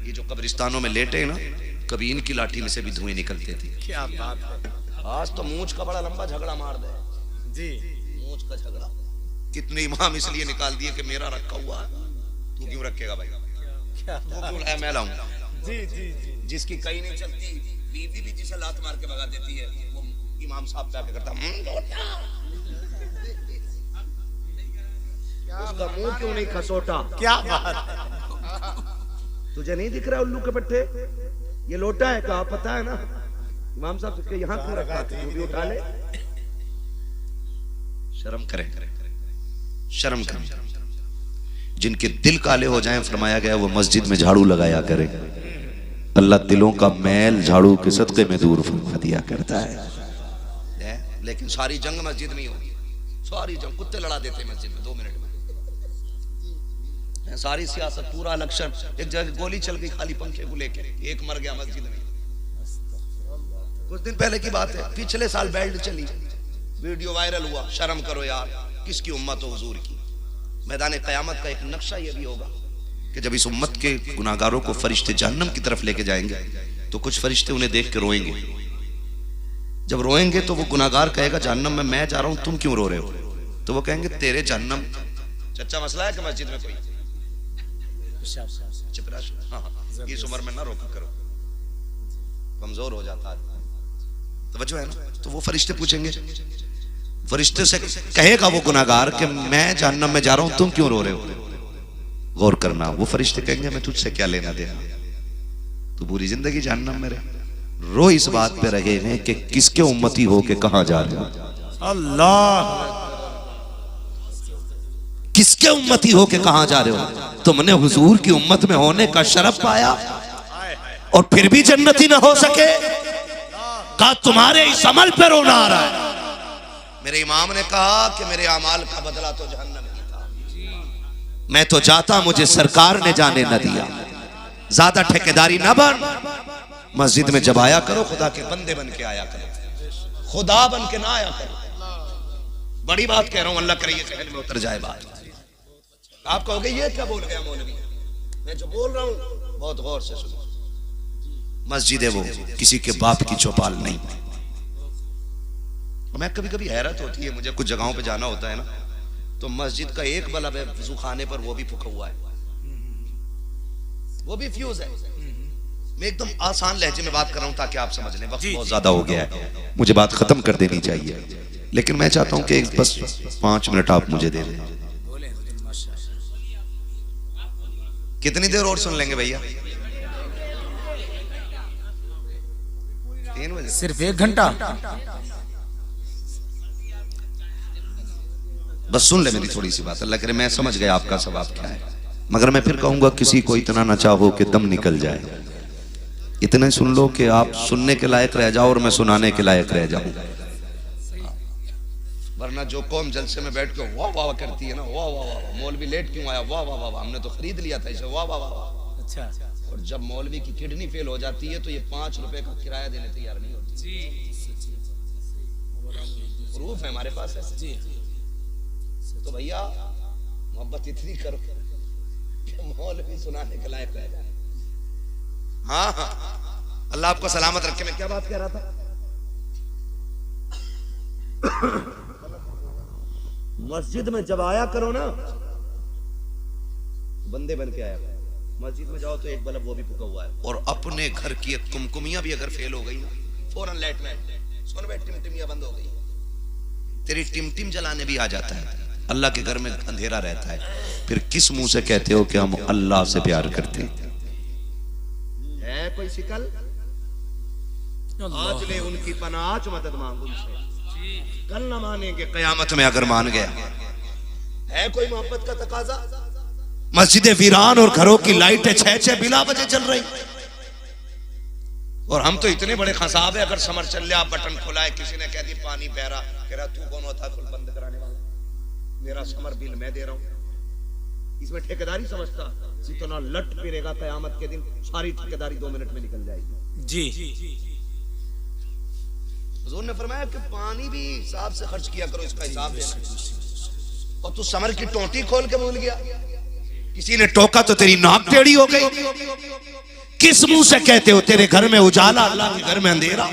ये जो कब्रिस्तानों में लेटे हैं ना, कभी इनकी लाठी में से भी धुएं निकलते थे। क्या बात है। आज तो मूंछ का बड़ा लंबा झगड़ा मार दे जी, मूंछ का झगड़ा। कितने इमाम इसलिए निकाल दिए कि मेरा रखा हुआ है, तू क्यों रखेगा भाई? तू क्यों लाया, मैं लाऊंगा। जी जी जी। जिसकी कहीं नहीं चलती, बीवी भी जिसे लात मार के भगा देती है, वो इमाम साहब पे करता उसका मुंह क्यों नहीं खसोटा? क्या बात है। तुझे नहीं दिख रहा उल्लू के पट्टे? ये लोटा है, कहा पता है ना इमाम साहब के यहाँ क्यों रखा? तू भी उठा ले। शर्म करें, शर्म करें। जिनके दिल काले हो जाएं, फरमाया गया वो मस्जिद में झाड़ू लगाया करे। अल्लाह दिलों का मैल झाड़ू के सदके में दूर फरमा दिया करता है। लेकिन सारी जंग मस्जिद में होगी, सारी जंग कुत्ते लड़ा देते मस्जिद में 2 मिनट में। सारी सियासत, पूरा इलेक्शन, एक जगह गोली चल गई खाली पंखे को लेके, एक मर गया मस्जिद में। कुछ दिन पहले की बात है, पिछले साल बेल्ट चली, वीडियो वायरल हुआ। शर्म करो यार, किसकी उम्मत हो हुजूर की। मैदान क़यामत का एक नक्शा ये भी होगा कि जब इस उम्मत के गुनाहगारों को फरिश्ते जहन्नम की तरफ लेके जाएंगे तो कुछ फरिश्ते उन्हें देख के रोएंगे। जब रोएंगे तो वो गुनाहगार कहेगा जहन्नम में मैं जा रहा हूं, तुम क्यों रो रहे हो? तो वो कहेंगे तेरे जहन्नम। चच्चा मसला है कि मस्जिद में कोई हाँ, इस उम्र में ना रोका करो, कमजोर हो जाता है। तो वजह है ना। तो वो फरिश्ते पूछेंगे, फरिश्ते से कहेगा वो गुनाहगार कि मैं जहन्नम में जा रहा हूं, तुम क्यों रो रहे हो? गौर करना, वो फरिश्ते कहेंगे मैं तुझसे क्या लेना देना, तू पूरी जिंदगी जहन्नम में रहे। रो इस बात पे रहे हैं कि किसके उम्मती हो के कहां जा रहे हो। अल्लाह, किसके उम्मती हो के कहां जा रहे हो? तुमने हुजूर की उम्मत में होने का शरफ पाया और फिर भी जन्नती ना हो सके? कहा तुम्हारे इस अमल पे रोना आ रहा है। मेरे इमाम ने कहा कि मेरे अमाल का बदला तो जहन्नम ही था। मैं तो जाता, मुझे सरकार ने जाने न दिया। ज्यादा ठेकेदारी न बन, मस्जिद में जब आया करो खुदा के बंदे बन के आया करो, खुदा बन के ना आया करो। बड़ी बात कह रहा हूं, अल्लाह करे ये जहन में उतर जाए बात। आप कहोगे ये क्या बोल गया मौलवी? मैं जो बोल रहा हूं बहुत गौर से सुनो। मस्जिद है वो किसी के बाप की चौपाल नहीं। मैं कभी कभी हैरत होती है, मुझे कुछ जगहों पे जाना होता है ना, तो मस्जिद का एक बल्ब है वजू खाने पर, वो भी फूका हुआ है, वो भी फ्यूज है। मैं एकदम आसान लहजे में बात कर रहा हूं ताकि आप समझ लें। वक्त बहुत ज्यादा हो गया है, मुझे बात खत्म कर देनी चाहिए, लेकिन मैं चाहता हूं कि बस 5 मिनट आप मुझे दे दें। कितनी देर और सुन लेंगे भैया? 3 बजे? सिर्फ 1 घंटा? बस सुन ले मेरी थोड़ी सी बात। अल्लाह करे मैं समझ गया आपका सवाब क्या है, मगर मैं फिर कहूंगा किसी को इतना ना चाहो कि दम निकल जाए। इतने सुन लो कि आप सुनने के लायक रह जाओ और मैं सुनाने के लायक रह जाऊं। वरना जो कौम जलसे में बैठ के वाह वाह करती है ना, वाह वाह वाह, मौलवी लेट क्यों आया, वाह वाह वाह, हमने तो खरीद लिया था इसे, वाह वाह वाह। अच्छा, और जब मौलवी की किडनी फेल हो जाती है तो ये 5 रुपए का किराया देने तैयार नहीं होती। प्रूफ है हमारे पास है जी। तो भैया मोहब्बत इतनी करो कि मौलवी सुनाने के लायक रह जाए। हाँ हाँ, अल्लाह आपको सलामत रखे। मैं क्या बात कह रहा था? मस्जिद में जब आया करो ना, बंदे बन के आया करो। मस्जिद में जाओ तो एक बल्ब वो भी फूका हुआ है, और अपने घर की कुमकुमियां भी अगर फेल हो गई ना, फौरन लाइट में सुन बैठ, टिमटिमियां बंद हो गई, तेरी टिमटिम जलाने भी आ जाता है। अल्लाह के घर में अंधेरा रहता है, फिर किस मुंह से कहते हो कि हम अल्लाह से प्यार करते हैं? है कोई शिकल? आज ले उनकी पनाह मदद मांगो उनसे, कल न मानेंगे कयामत में अगर मान गया। है कोई मोहब्बत का तकाजा? मस्जिदें वीरान और घरों की लाइटें 6-6 बिला बजे चल रही, और हम तो इतने बड़े खसाब है, अगर समर चल लिया, बटन खुला है, किसी ने कह दी पानी बह रहा, कह रहा तू कौन होता है बंद कराने वाला? मेरा समर बिल मैं दे रहा हूं। इसमें ठेकेदारी समझता? जितना लट फिरेगा कयामत के दिन, सारी ठेकेदारी 2 मिनट में निकल जाएगी जी। हुजूर ने फरमाया कि पानी भी हिसाब से खर्च किया करो, इसका हिसाब देना। और तू समर की टोटी खोल के भूल गया, किसी ने टोका तो तेरी नाक टेढ़ी हो गई। किस मुंह से कहते हो तेरे घर में उजाला, अल्लाह के घर में अंधेरा?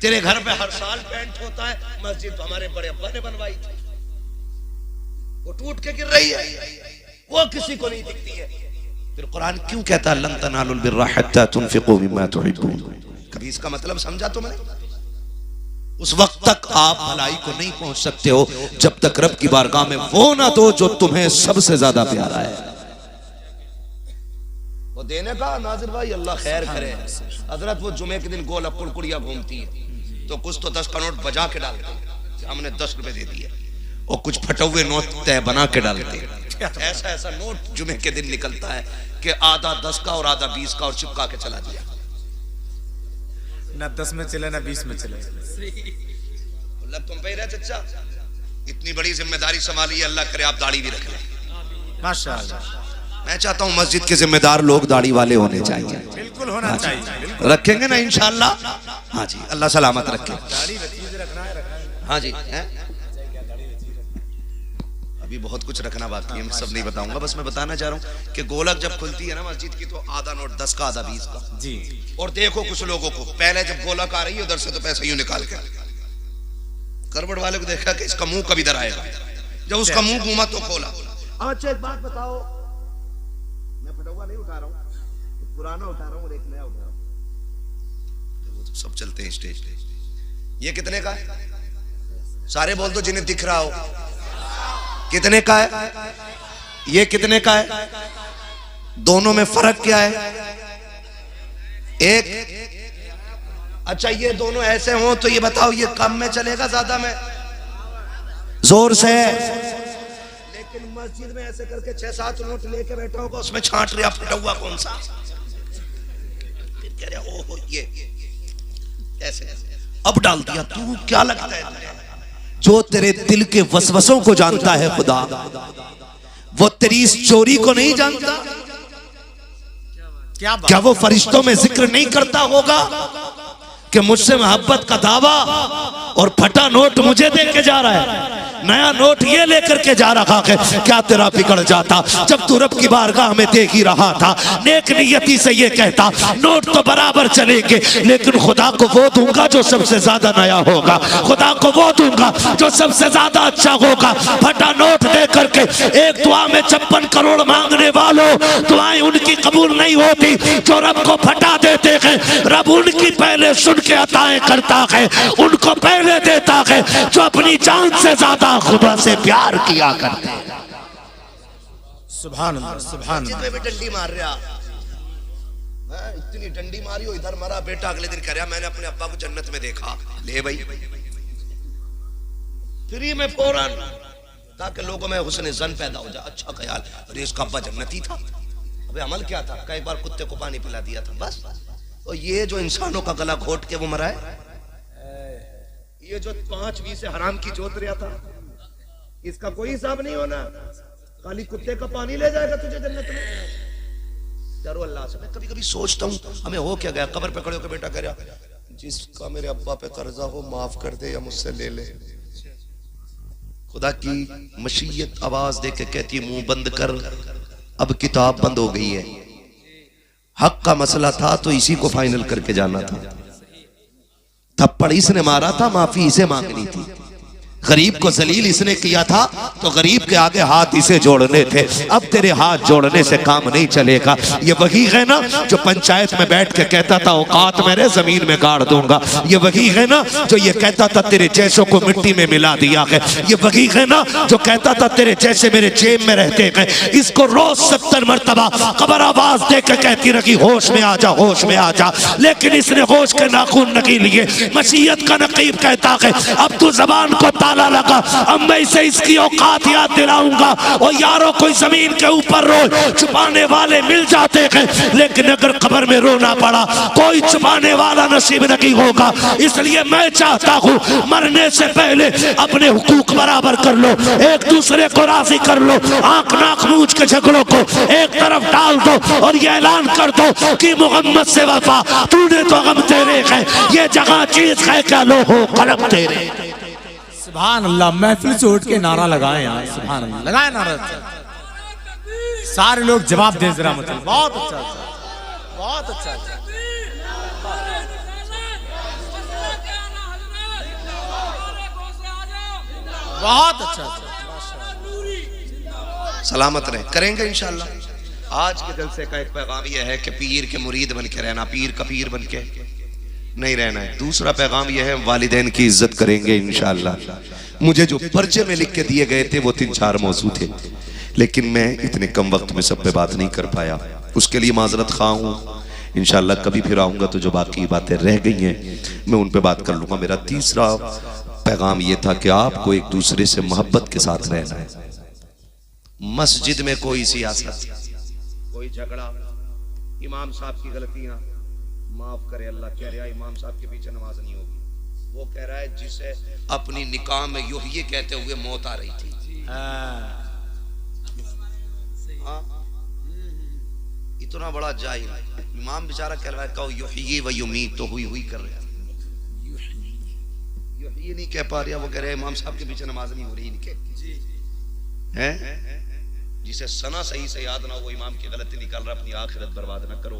तेरे घर पे हर साल पेंट होता है, मस्जिद तो हमारे बड़े अब्बा ने बनवाई थी, वो टूट के गिर रही है, वो किसी को नहीं दिखती है। फिर कुरान क्यों कहता है लन तनालुल बिर्रा हत्ता तुनफिकू मिम्मा तुहिब्बून? कभी इसका मतलब समझा तुमने? उस वक्त तक आप भलाई को नहीं पहुंच सकते हो जब तक रब की बारगाह में वो ना दो जो तुम्हें सबसे ज्यादा प्यारा है। वो देने का नाजिर भाई अल्लाह खैर करे। हजरत वो जुमे के दिन गोल कुड़कुड़िया घूमती है तो कुछ तो 10 का नोट बजा के डालते हैं, हमने 10 रुपए दे दिए, और कुछ फटे नोट तय बना के डालते हैं। ऐसा ऐसा नोट जुमे के दिन निकलता है कि आधा 10 का और आधा 20 का और चिपका के चला दिया। ना 10 में चले ना 20 में चले। तुम पे ही रहे चचा, इतनी बड़ी जिम्मेदारी संभाली है, अल्लाह करे आप दाढ़ी भी रख लें। माशाअल्लाह। मैं चाहता हूं मस्जिद के जिम्मेदार लोग दाढ़ी वाले होने चाहिए। बिल्कुल होना चाहिए। रखेंगे ना इंशाअल्लाह। हाँ जी, अल्लाह सलामत रखे। दाढ़ी रखना है। हाँ जी है? अभी बहुत कुछ रखना बाकी है, मैं सब नहीं बताऊंगा, बस मैं बताना चाह रहा हूँ कि गोलक जब खुलती है ना मस्जिद की तो आधा नोट 10 का आधा 20 का जी। और देखो कुछ लोगों को पहले जब गोलक आ रही है उधर से तो पैसा यूं निकाल के, करबड़ वाले को देखा कि इसका मुंह कभी इधर आएगा, जब उसका मुंह घूमा तो खोला। अच्छा एक बात बताओ, मैं फटुआ नहीं उठा रहा हूँ, पुराना उठा रहा हूँ और एक नया उठा रहा हूँ, वो तो सब चलते हैं स्टेज पे। ये कितने का है? सारे बोल दो जिन्हें दिख रहा हो। कितने का है? ये कितने का है? दोनों में फर्क क्या है? एक। अच्छा ये दोनों ऐसे हो तो ये बताओ ये कम में चलेगा ज्यादा में? जोर से। लेकिन मस्जिद में ऐसे करके 6-7 नोट लेके बैठा होगा, उसमें छांट रहा फटा कौन सा, फिर कह रहा ओहो ये ऐसे अब डाल दिया। तू क्या लगता है जो तेरे दिल के वसवसों को जानता है खुदा, वो तेरी इस चोरी को नहीं जानता? क्या वो फरिश्तों में जिक्र नहीं करता होगा कि मुझसे मोहब्बत का दावा और फटा नोट मुझे दे के जा रहा है, नया नोट ये लेकर के जा रहा है? क्या तेरा बिगड़ जाता जब तू रब की बारगाह में देख ही रहा था, नेक नियति से ये कहता नोट तो बराबर चलेंगे लेकिन खुदा को वो दूंगा जो सबसे ज्यादा नया होगा, खुदा को वो दूंगा जो सबसे ज्यादा अच्छा होगा। फटा नोट दे करके एक दुआ में 56 करोड़ मांगने वालों, दुआएं उनकी कबूल नहीं होती जो रब को फटा देते हैं। रब उनकी पहले सुन के अताएं करता है, उनको पहले देता है जो अपनी जान से ज्यादा खुदा से प्यार किया करते हैं। सुभान अल्लाह, सुभान अल्लाह। डंडी मार रहा, इतनी डंडी मारी हो, इधर मरा बेटा, अगले दिन कह रहा मैंने अपने अब्बा को जन्नत में देखा। ले भाई फ्री में फौरन, ताकि लोगों में हुस्न ज़न पैदा हो जाए, अच्छा ख्याल, अरे इसका अब्बा जन्नती था। अबे अमल क्या था? कई बार कुत्ते को पानी पिला दिया था बस। और ये जो इंसानों का गला घोट के वो मरा है, ये जो 5 से हराम की जोत रहा था, इसका कोई हिसाब नहीं होना। खाली कुत्ते का पानी ले जाएगा तुझे जन्नत में। डरो अल्लाह से। मैं कभी कभी सोचता हूँ हमें हो क्या गया, कब्र पे खड़े होकर बेटा कह रहा जिसका मेरे अब्बा पे कर्जा हो माफ कर दे या मुझसे ले ले। खुदा की मशीयत आवाज दे के कहती है मुंह बंद कर, अब किताब बंद हो गई है। हक का मसला था तो इसी को फाइनल करके जाना था। थप्पड़ इसने मारा था, माफी इसे मांगनी थी। गरीब को जलील इसने किया था तो गरीब के आगे हाथ इसे जोड़ने थे। अब तेरे हाथ जोड़ने से काम नहीं चलेगा। ये वही है ना जो पंचायत में बैठ के कहता था औकात मेरे जमीन में गाड़ दूंगा। ये वही है ना जो ये कहता था तेरे जैसों को मिट्टी में मिला दिया है। ये वही है ना जो कहता था तेरे जैसे मेरे जेब में रहते हैं। इसको रोज 70 मरतबा कब्र आवाज दे के कहती रही होश में आ जा, होश में आ जा, लेकिन इसने होश के नाखून नहीं लिए। मसीयत का नकीब कहता है अब तू जबान को ताला लगा, अब मैं इसे इसकी औकात याद दिलाऊंगा। और यारों कोई जमीन के ऊपर रोज छुपाने वाले मिल जाते हैं, लेकिन अगर कब्र में रोना पड़ा कोई छुपाने वाला नसीब नहीं होगा। इसलिए मैं चाहता हूँ मरने से पहले अपने हुकूक बराबर कर लो, एक दूसरे को राजी कर लो, आंख नाक मूंछ के झगड़ों को एक तरफ डाल दो और ये ऐलान कर दो कि मोहम्मद से वफा तूने तो गम तेरे है, ये जगह चीज है क्या लो हो कलम तेरे। सुभान अल्लाह। महफिल से उठ के नारा लगाए यार, सुभान अल्लाह, लगाए नारा। सारे लोग जवाब दे जरा मुझे। बहुत अच्छा, बहुत अच्छा। बहुत अच्छा। सलामत रहे, करेंगे इंशाल्लाह। आज के जलसे का एक पैगाम यह है कि पीर के मुरीद बन के रहना, पीर का पीर बन के नहीं रहना है। दूसरा पैगाम यह है वालिदैन की इज्जत करेंगे इंशाअल्लाह। मुझे जो पर्चे में लिख के दिए गए थे वो 3-4 मौजू थे, लेकिन मैं इतने कम वक्त में सब पे बात नहीं कर पाया। उसके लिए माजरत खा हूँ। इंशाअल्लाह कभी फिर आऊँगा तो जो बाकी बातें रह गई हैं मैं उन पे बात कर लूँगा। मेरा तीसरा पैगाम ये था कि आपको एक दूसरे से मोहब्बत के साथ रहना है। मस्जिद में कोई सियासत, कोई झगड़ा, इमाम साहब की गलतियां माफ करे अल्लाह, कह रहा है इमाम साहब के पीछे नमाज नहीं होगी, वो कह रहा है जिसे अपनी निकाह में यूं ये कहते हुए मौत आ रही थी। हाँ, इतना बड़ा जाहिल इमाम बेचारा कह रहा है कहो युही व युमीत, तो हुई कर रहा है, ये नहीं कह पा रहा, वो कह रहे इमाम साहब के पीछे नमाज नहीं हो रही है। जिसे सना सही से याद ना हो, वो इमाम की गलती निकाल रहा, अपनी आखिरत बर्बाद ना करो।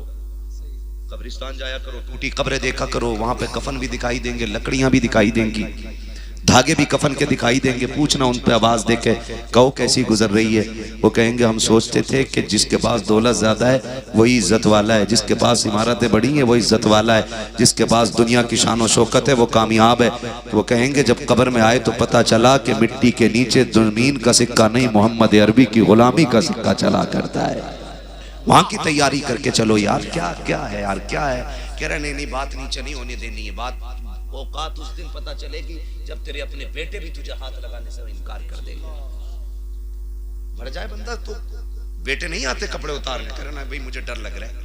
कब्रिस्तान जाया करो, टूटी कब्रें देखा करो, वहां पे कफन भी दिखाई देंगे, लकड़ियां भी दिखाई देंगी, धागे भी कफन के दिखाई देंगे। पूछना उन पे आवाज दे के, कहो कैसी गुजर रही है, वो कहेंगे हम सोचते थे कि जिसके पास दौलत ज्यादा है वही इज्जत वाला है, जिसके पास इमारतें बड़ी हैं वो इज्जत वाला है, जिसके पास दुनिया की शान और शौकत है वो कामयाब है। तो वो कहेंगे जब कब्र में आए तो पता चला कि मिट्टी के नीचे जमीन का सिक्का नहीं, मोहम्मद अरबी की गुलामी का सिक्का चला करता है। वहां की तैयारी करके चलो यार। क्या क्या है यार, क्या है? कह रहे नहीं बात नीचे नहीं होने देनी है, बात औकात उस दिन पता चलेगी जब तेरे अपने बेटे भी तुझे हाथ लगाने से इनकार कर देंगे। मर जाए बंदा तो बेटे नहीं आते कपड़े उतारने, करे ना भाई मुझे डर लग रहा है,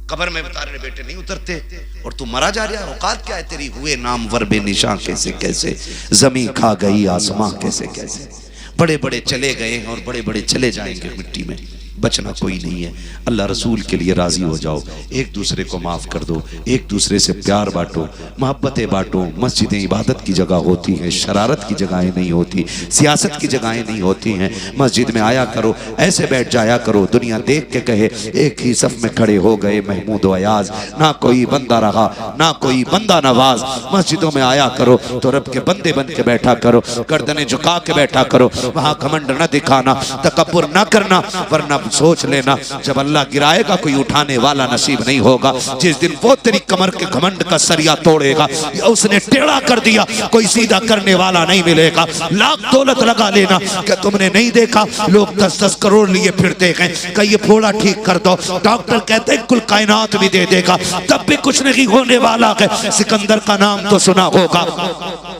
कब्र में उतारने बेटे नहीं उतरते, और तू मरा जा रहा है। औकात क्या है तेरी? हुए नामवर बेनिशां कैसे कैसे, जमी खा गई आसमां कैसे कैसे। बड़े बड़े चले गए हैं और बड़े बड़े चले जाएंगे मिट्टी में, बचना कोई नहीं है। अल्लाह रसूल के लिए राजी हो जाओ, एक दूसरे को माफ कर दो, एक दूसरे से प्यार बांटो, मोहब्बतें बांटो। मस्जिदें इबादत की जगह होती हैं, शरारत की जगहें नहीं होती, सियासत की जगहें नहीं होती हैं। मस्जिद में आया करो, ऐसे बैठ जाया करो, दुनिया देख के कहे एक ही सफ में खड़े हो गए महमूद व अयाज, ना कोई बंदा रहा ना कोई बंदा नवाज। मस्जिदों में आया करो तो रब के बंदे बन के बैठा करो, गर्दनें झुका के बैठा करो, वहां घमंड न दिखाना, तकब्बुर न करना, वरना सोच लेना जब अल्लाह गिराएगा कोई उठाने वाला नसीब नहीं होगा। जिस दिन वो तेरी कमर के घमंड का सरिया तोड़ेगा, उसने टेढ़ा कर दिया, कोई सीधा करने वाला नहीं मिलेगा। लाख दौलत लगा लेना, क्या तुमने नहीं देखा लोग 10-10 करोड़ लिए फिरते हैं, कहीं ये फोड़ा ठीक कर दो, डॉक्टर कहते हैं कुल कायनात भी दे देगा, तब भी कुछ नहीं होने वाला है। सिकंदर का नाम तो सुना होगा,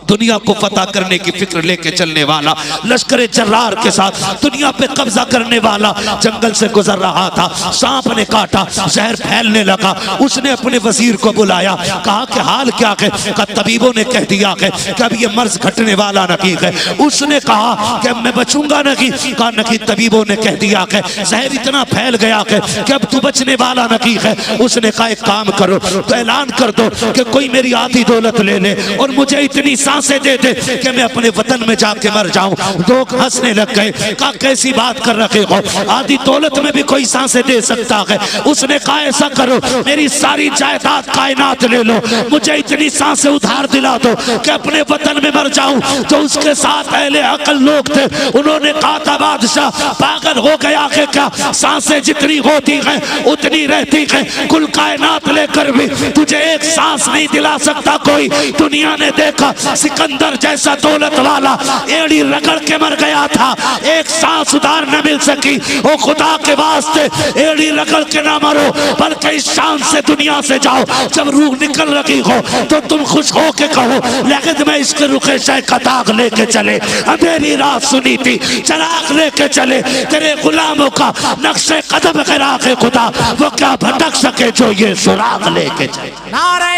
दुनिया को फतह करने की फिक्र लेके चलने वाला, लश्कर जर्रार के साथ दुनिया पे कब्जा करने वाला, जंगल से गुजर रहा था, सांप ने काटा, जहर फैलने लगा, उसने अपने वजीर को बुलाया, कहा कि हाल क्या है? तबीबों ने कह दिया है कि अब ये मर्ज घटने वाला नहीं है। उसने कहा कि मैं बचूंगा नहीं, कहा नहीं, तबीबों ने कह दिया है जहर इतना फैल गया है कि अब तू बचने वाला नहीं है। उसने कहा एक काम करो, तो ऐलान कर दो कि कोई मेरी आधी दौलत ले ले और मुझे इतनी सांसें दे दे कि मैं अपने वतन में जाके मर जाऊं। लोग हंसने लग गए, कहा कैसी बात कर रखे हो, आधी दौलत में भी कोई सांसें दे सकता है। उसने कहा ऐसा करो, मेरी सारी जायदाद कायनात ले लो, मुझे इतनी सांसें उधार दिला दो कि अपने वतन में मर जाऊं। तो उसके साथ अहले अकल लोग थे, उन्होंने कहा था बादशाह पागल हो गया है क्या, सांसें जितनी होती हैं उतनी रहती हैं, कुल कायनात लेकर भी तुझे एक सांस नहीं दिला सकता कोई। दुनिया ने देखा सिकंदर जैसा दौलत वाला एड़ी रगड़ के मर गया था, एक सांस उधार न मिल सकी। ओ खुदा के वास्ते एड़ी रगड़ के ना मरो, बल्कि इस शान से दुनिया से जाओ। जब रूह निकल रही हो तो तुम खुश हो के कहो लेकिन मैं इसके रुखे शाय का दाग लेके चले, अंधेरी रात सुनी थी चराग लेके चले, तेरे गुलामों का नक्शे कदम गिरा के खुदा वो क्या भटक सके जो ये सुराग लेके चले। नारे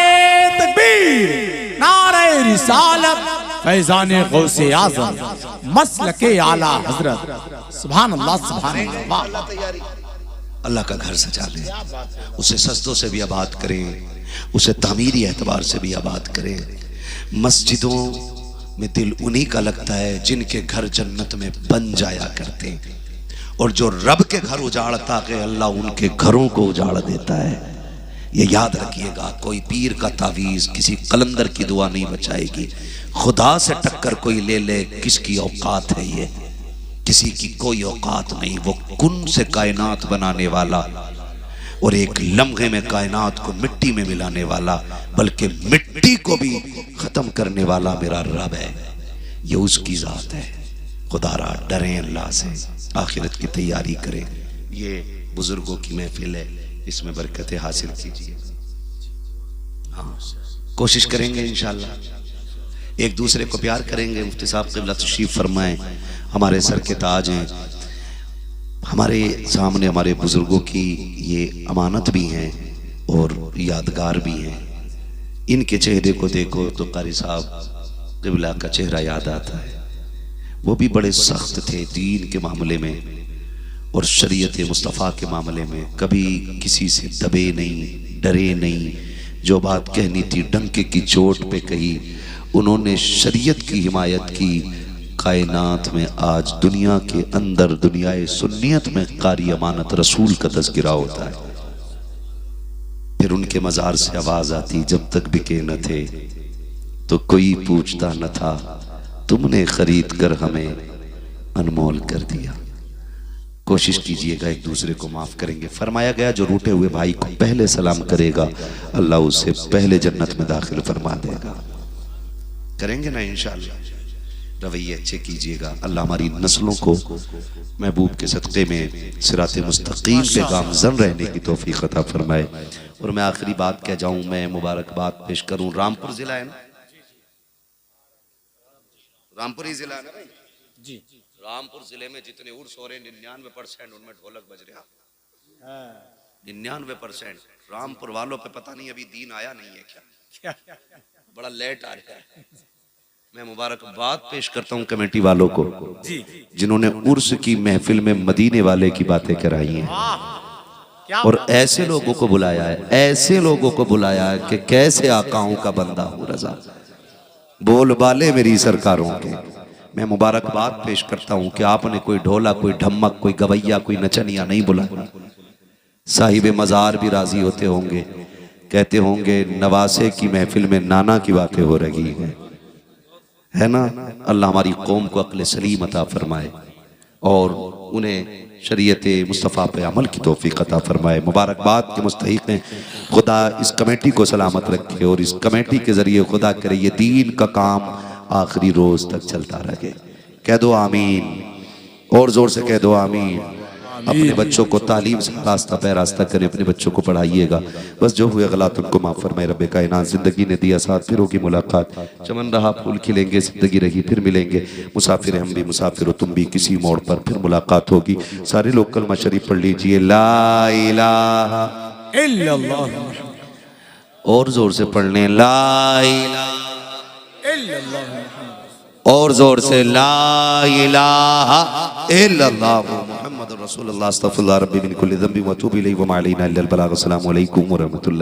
तकबीर, नारे रिसालत, फैजाने गौसे आज़म, मसलके आला हजरत। सुभान अल्लाह, सुभान अल्लाह। अल्लाह का घर सजा ले, उसे सस्तों से भी आबाद करें, उसे तामीरी एतबार से भी आबाद करें। मस्जिदों में दिल उन्हीं का लगता है जिनके घर जन्नत में बन जाया करते, और जो रब के घर उजाड़ता है अल्लाह उनके घरों को उजाड़ देता है। ये याद रखिएगा, कोई पीर का तावीज़ किसी कलंदर की दुआ नहीं बचाएगी। खुदा से टक्कर कोई ले ले, किसकी औकात है ये? किसी की कोई औकात नहीं। वो कुन से कायनात बनाने वाला और एक लम्हे में कायनात को मिट्टी में मिलाने वाला, बल्कि मिट्टी को भी खत्म करने वाला मेरा रब है। ये उसकी जात है। खुदारा डरें अल्लाह से, आखिरत की तैयारी करें। ये बुजुर्गों की महफिल है, इसमें बरकतें हासिल कीजिए। हाँ, कोशिश करेंगे इंशाअल्लाह, एक दूसरे को प्यार करेंगे। मुफ्ती साहब क़िबला तशरीफ फरमाएं, हमारे सर के ताज हैं, हमारे सामने हमारे बुजुर्गों की ये अमानत भी हैं और यादगार भी हैं। इनके चेहरे को देखो तो कारी साहब क़िबला का चेहरा याद आता है। वो भी बड़े सख्त थे दीन के मामले में और शरीयत मुस्तफ़ा के मामले में, कभी किसी से दबे नहीं, डरे नहीं। जो बात कहनी थी डंके की चोट पे कही। उन्होंने शरीयत की हिमायत की। कायनात में आज दुनिया के अंदर, दुनियाए सुन्नियत में कारी अमानत रसूल का तज़किरा होता है। फिर उनके मज़ार से आवाज़ आती, जब तक बिके न थे तो कोई पूछता न था, तुमने खरीद कर हमें अनमोल कर दिया। कोशिश कीजिएगा एक दूसरे को माफ करेंगे। फरमाया गया जो रूठे हुए भाई को पहले सलाम करेगा अल्लाह उसे पहले जन्नत में दाखिल फरमा देगा। करेंगे ना इंशाअल्लाह। रवैये अच्छे कीजिएगा। अल्लाह हमारी नस्लों को महबूब के सदक़े में सिराते मुस्तकीम पे गामज़न रहने की तौफीक अता फरमाए। और मैं आखिरी बात कह जाऊं, मैं मुबारकबाद पेश करूं। रामपुर जिला है ना, रामपुर ही जिला है ना भाई जी। रामपुर जिले में जितने उर्स हो रहे हैं 99% उनमें ढोलक बज रहा। 99% रामपुर वालों पे पता नहीं अभी दीन आया नहीं है क्या, बड़ा लेट आ रहा है। मैं मुबारकबाद पेश करता हूँ कमेटी वालों को जिन्होंने उर्स की महफिल में मदीने वाले की बातें कराई हैं और ऐसे लोगों को बुलाया है, ऐसे लोगों को बुलाया है कि कैसे आकाओं का बंदा हूँ रजा, बोल बाले मेरी सरकारों के। मैं मुबारकबाद पेश करता हूँ कि आपने कोई ढोला, कोई ढम्मक, कोई गवैया, कोई नचनिया नहीं बुलाया। साहिब मज़ार भी राजी होते होंगे, कहते होंगे नवासे की महफिल में नाना की बातें हो रही हैं, है ना। अल्लाह हमारी कौम को अक्ल सलीम अता फरमाए और उन्हें शरीयत मुस्तफ़ा पे अमल की तौफीक अता फरमाए। मुबारकबाद के मुस्तहिक़ हैं। खुदा इस कमेटी को सलामत रखे और इस कमेटी के ज़रिए खुदा करे ये दीन का काम आखिरी रोज़ तक चलता रहे। कह दो आमीन, और ज़ोर से कह दो आमीन। अपने बच्चों को तालीम से रास्ता पे रास्ता करें, अपने बच्चों को पढ़ाइएगा। बस जो हुए गलत उनको माफ़ फरमाए रब्बे कायनात। ज़िंदगी ने दिया साथ, फिर होगी मुलाकात। चमन रहा फूल खिलेंगे, ज़िंदगी रही फिर मिलेंगे। मुसाफिर हम भी, मुसाफिर हो तुम भी, किसी मोड़ पर फिर मुलाकात होगी। सारे लोग कलमा शरीफ पढ़ लीजिए, ला इलाहा इल्लल्लाह। और ज़ोर से पढ़ने, ला इलाहा इल्लल्लाह। और ज़ोर से, ला इलाहा इल्लल्लाह मुहम्मद रसूलुल्लाह अस्तगफिरुल्लाह रब्बी मिन कुल्लि ज़ंबि व अतूबु इलैहि व मा अलैना इल्लल बलाग। अस्सलामु अलैकुम व रहमतुल्लाह।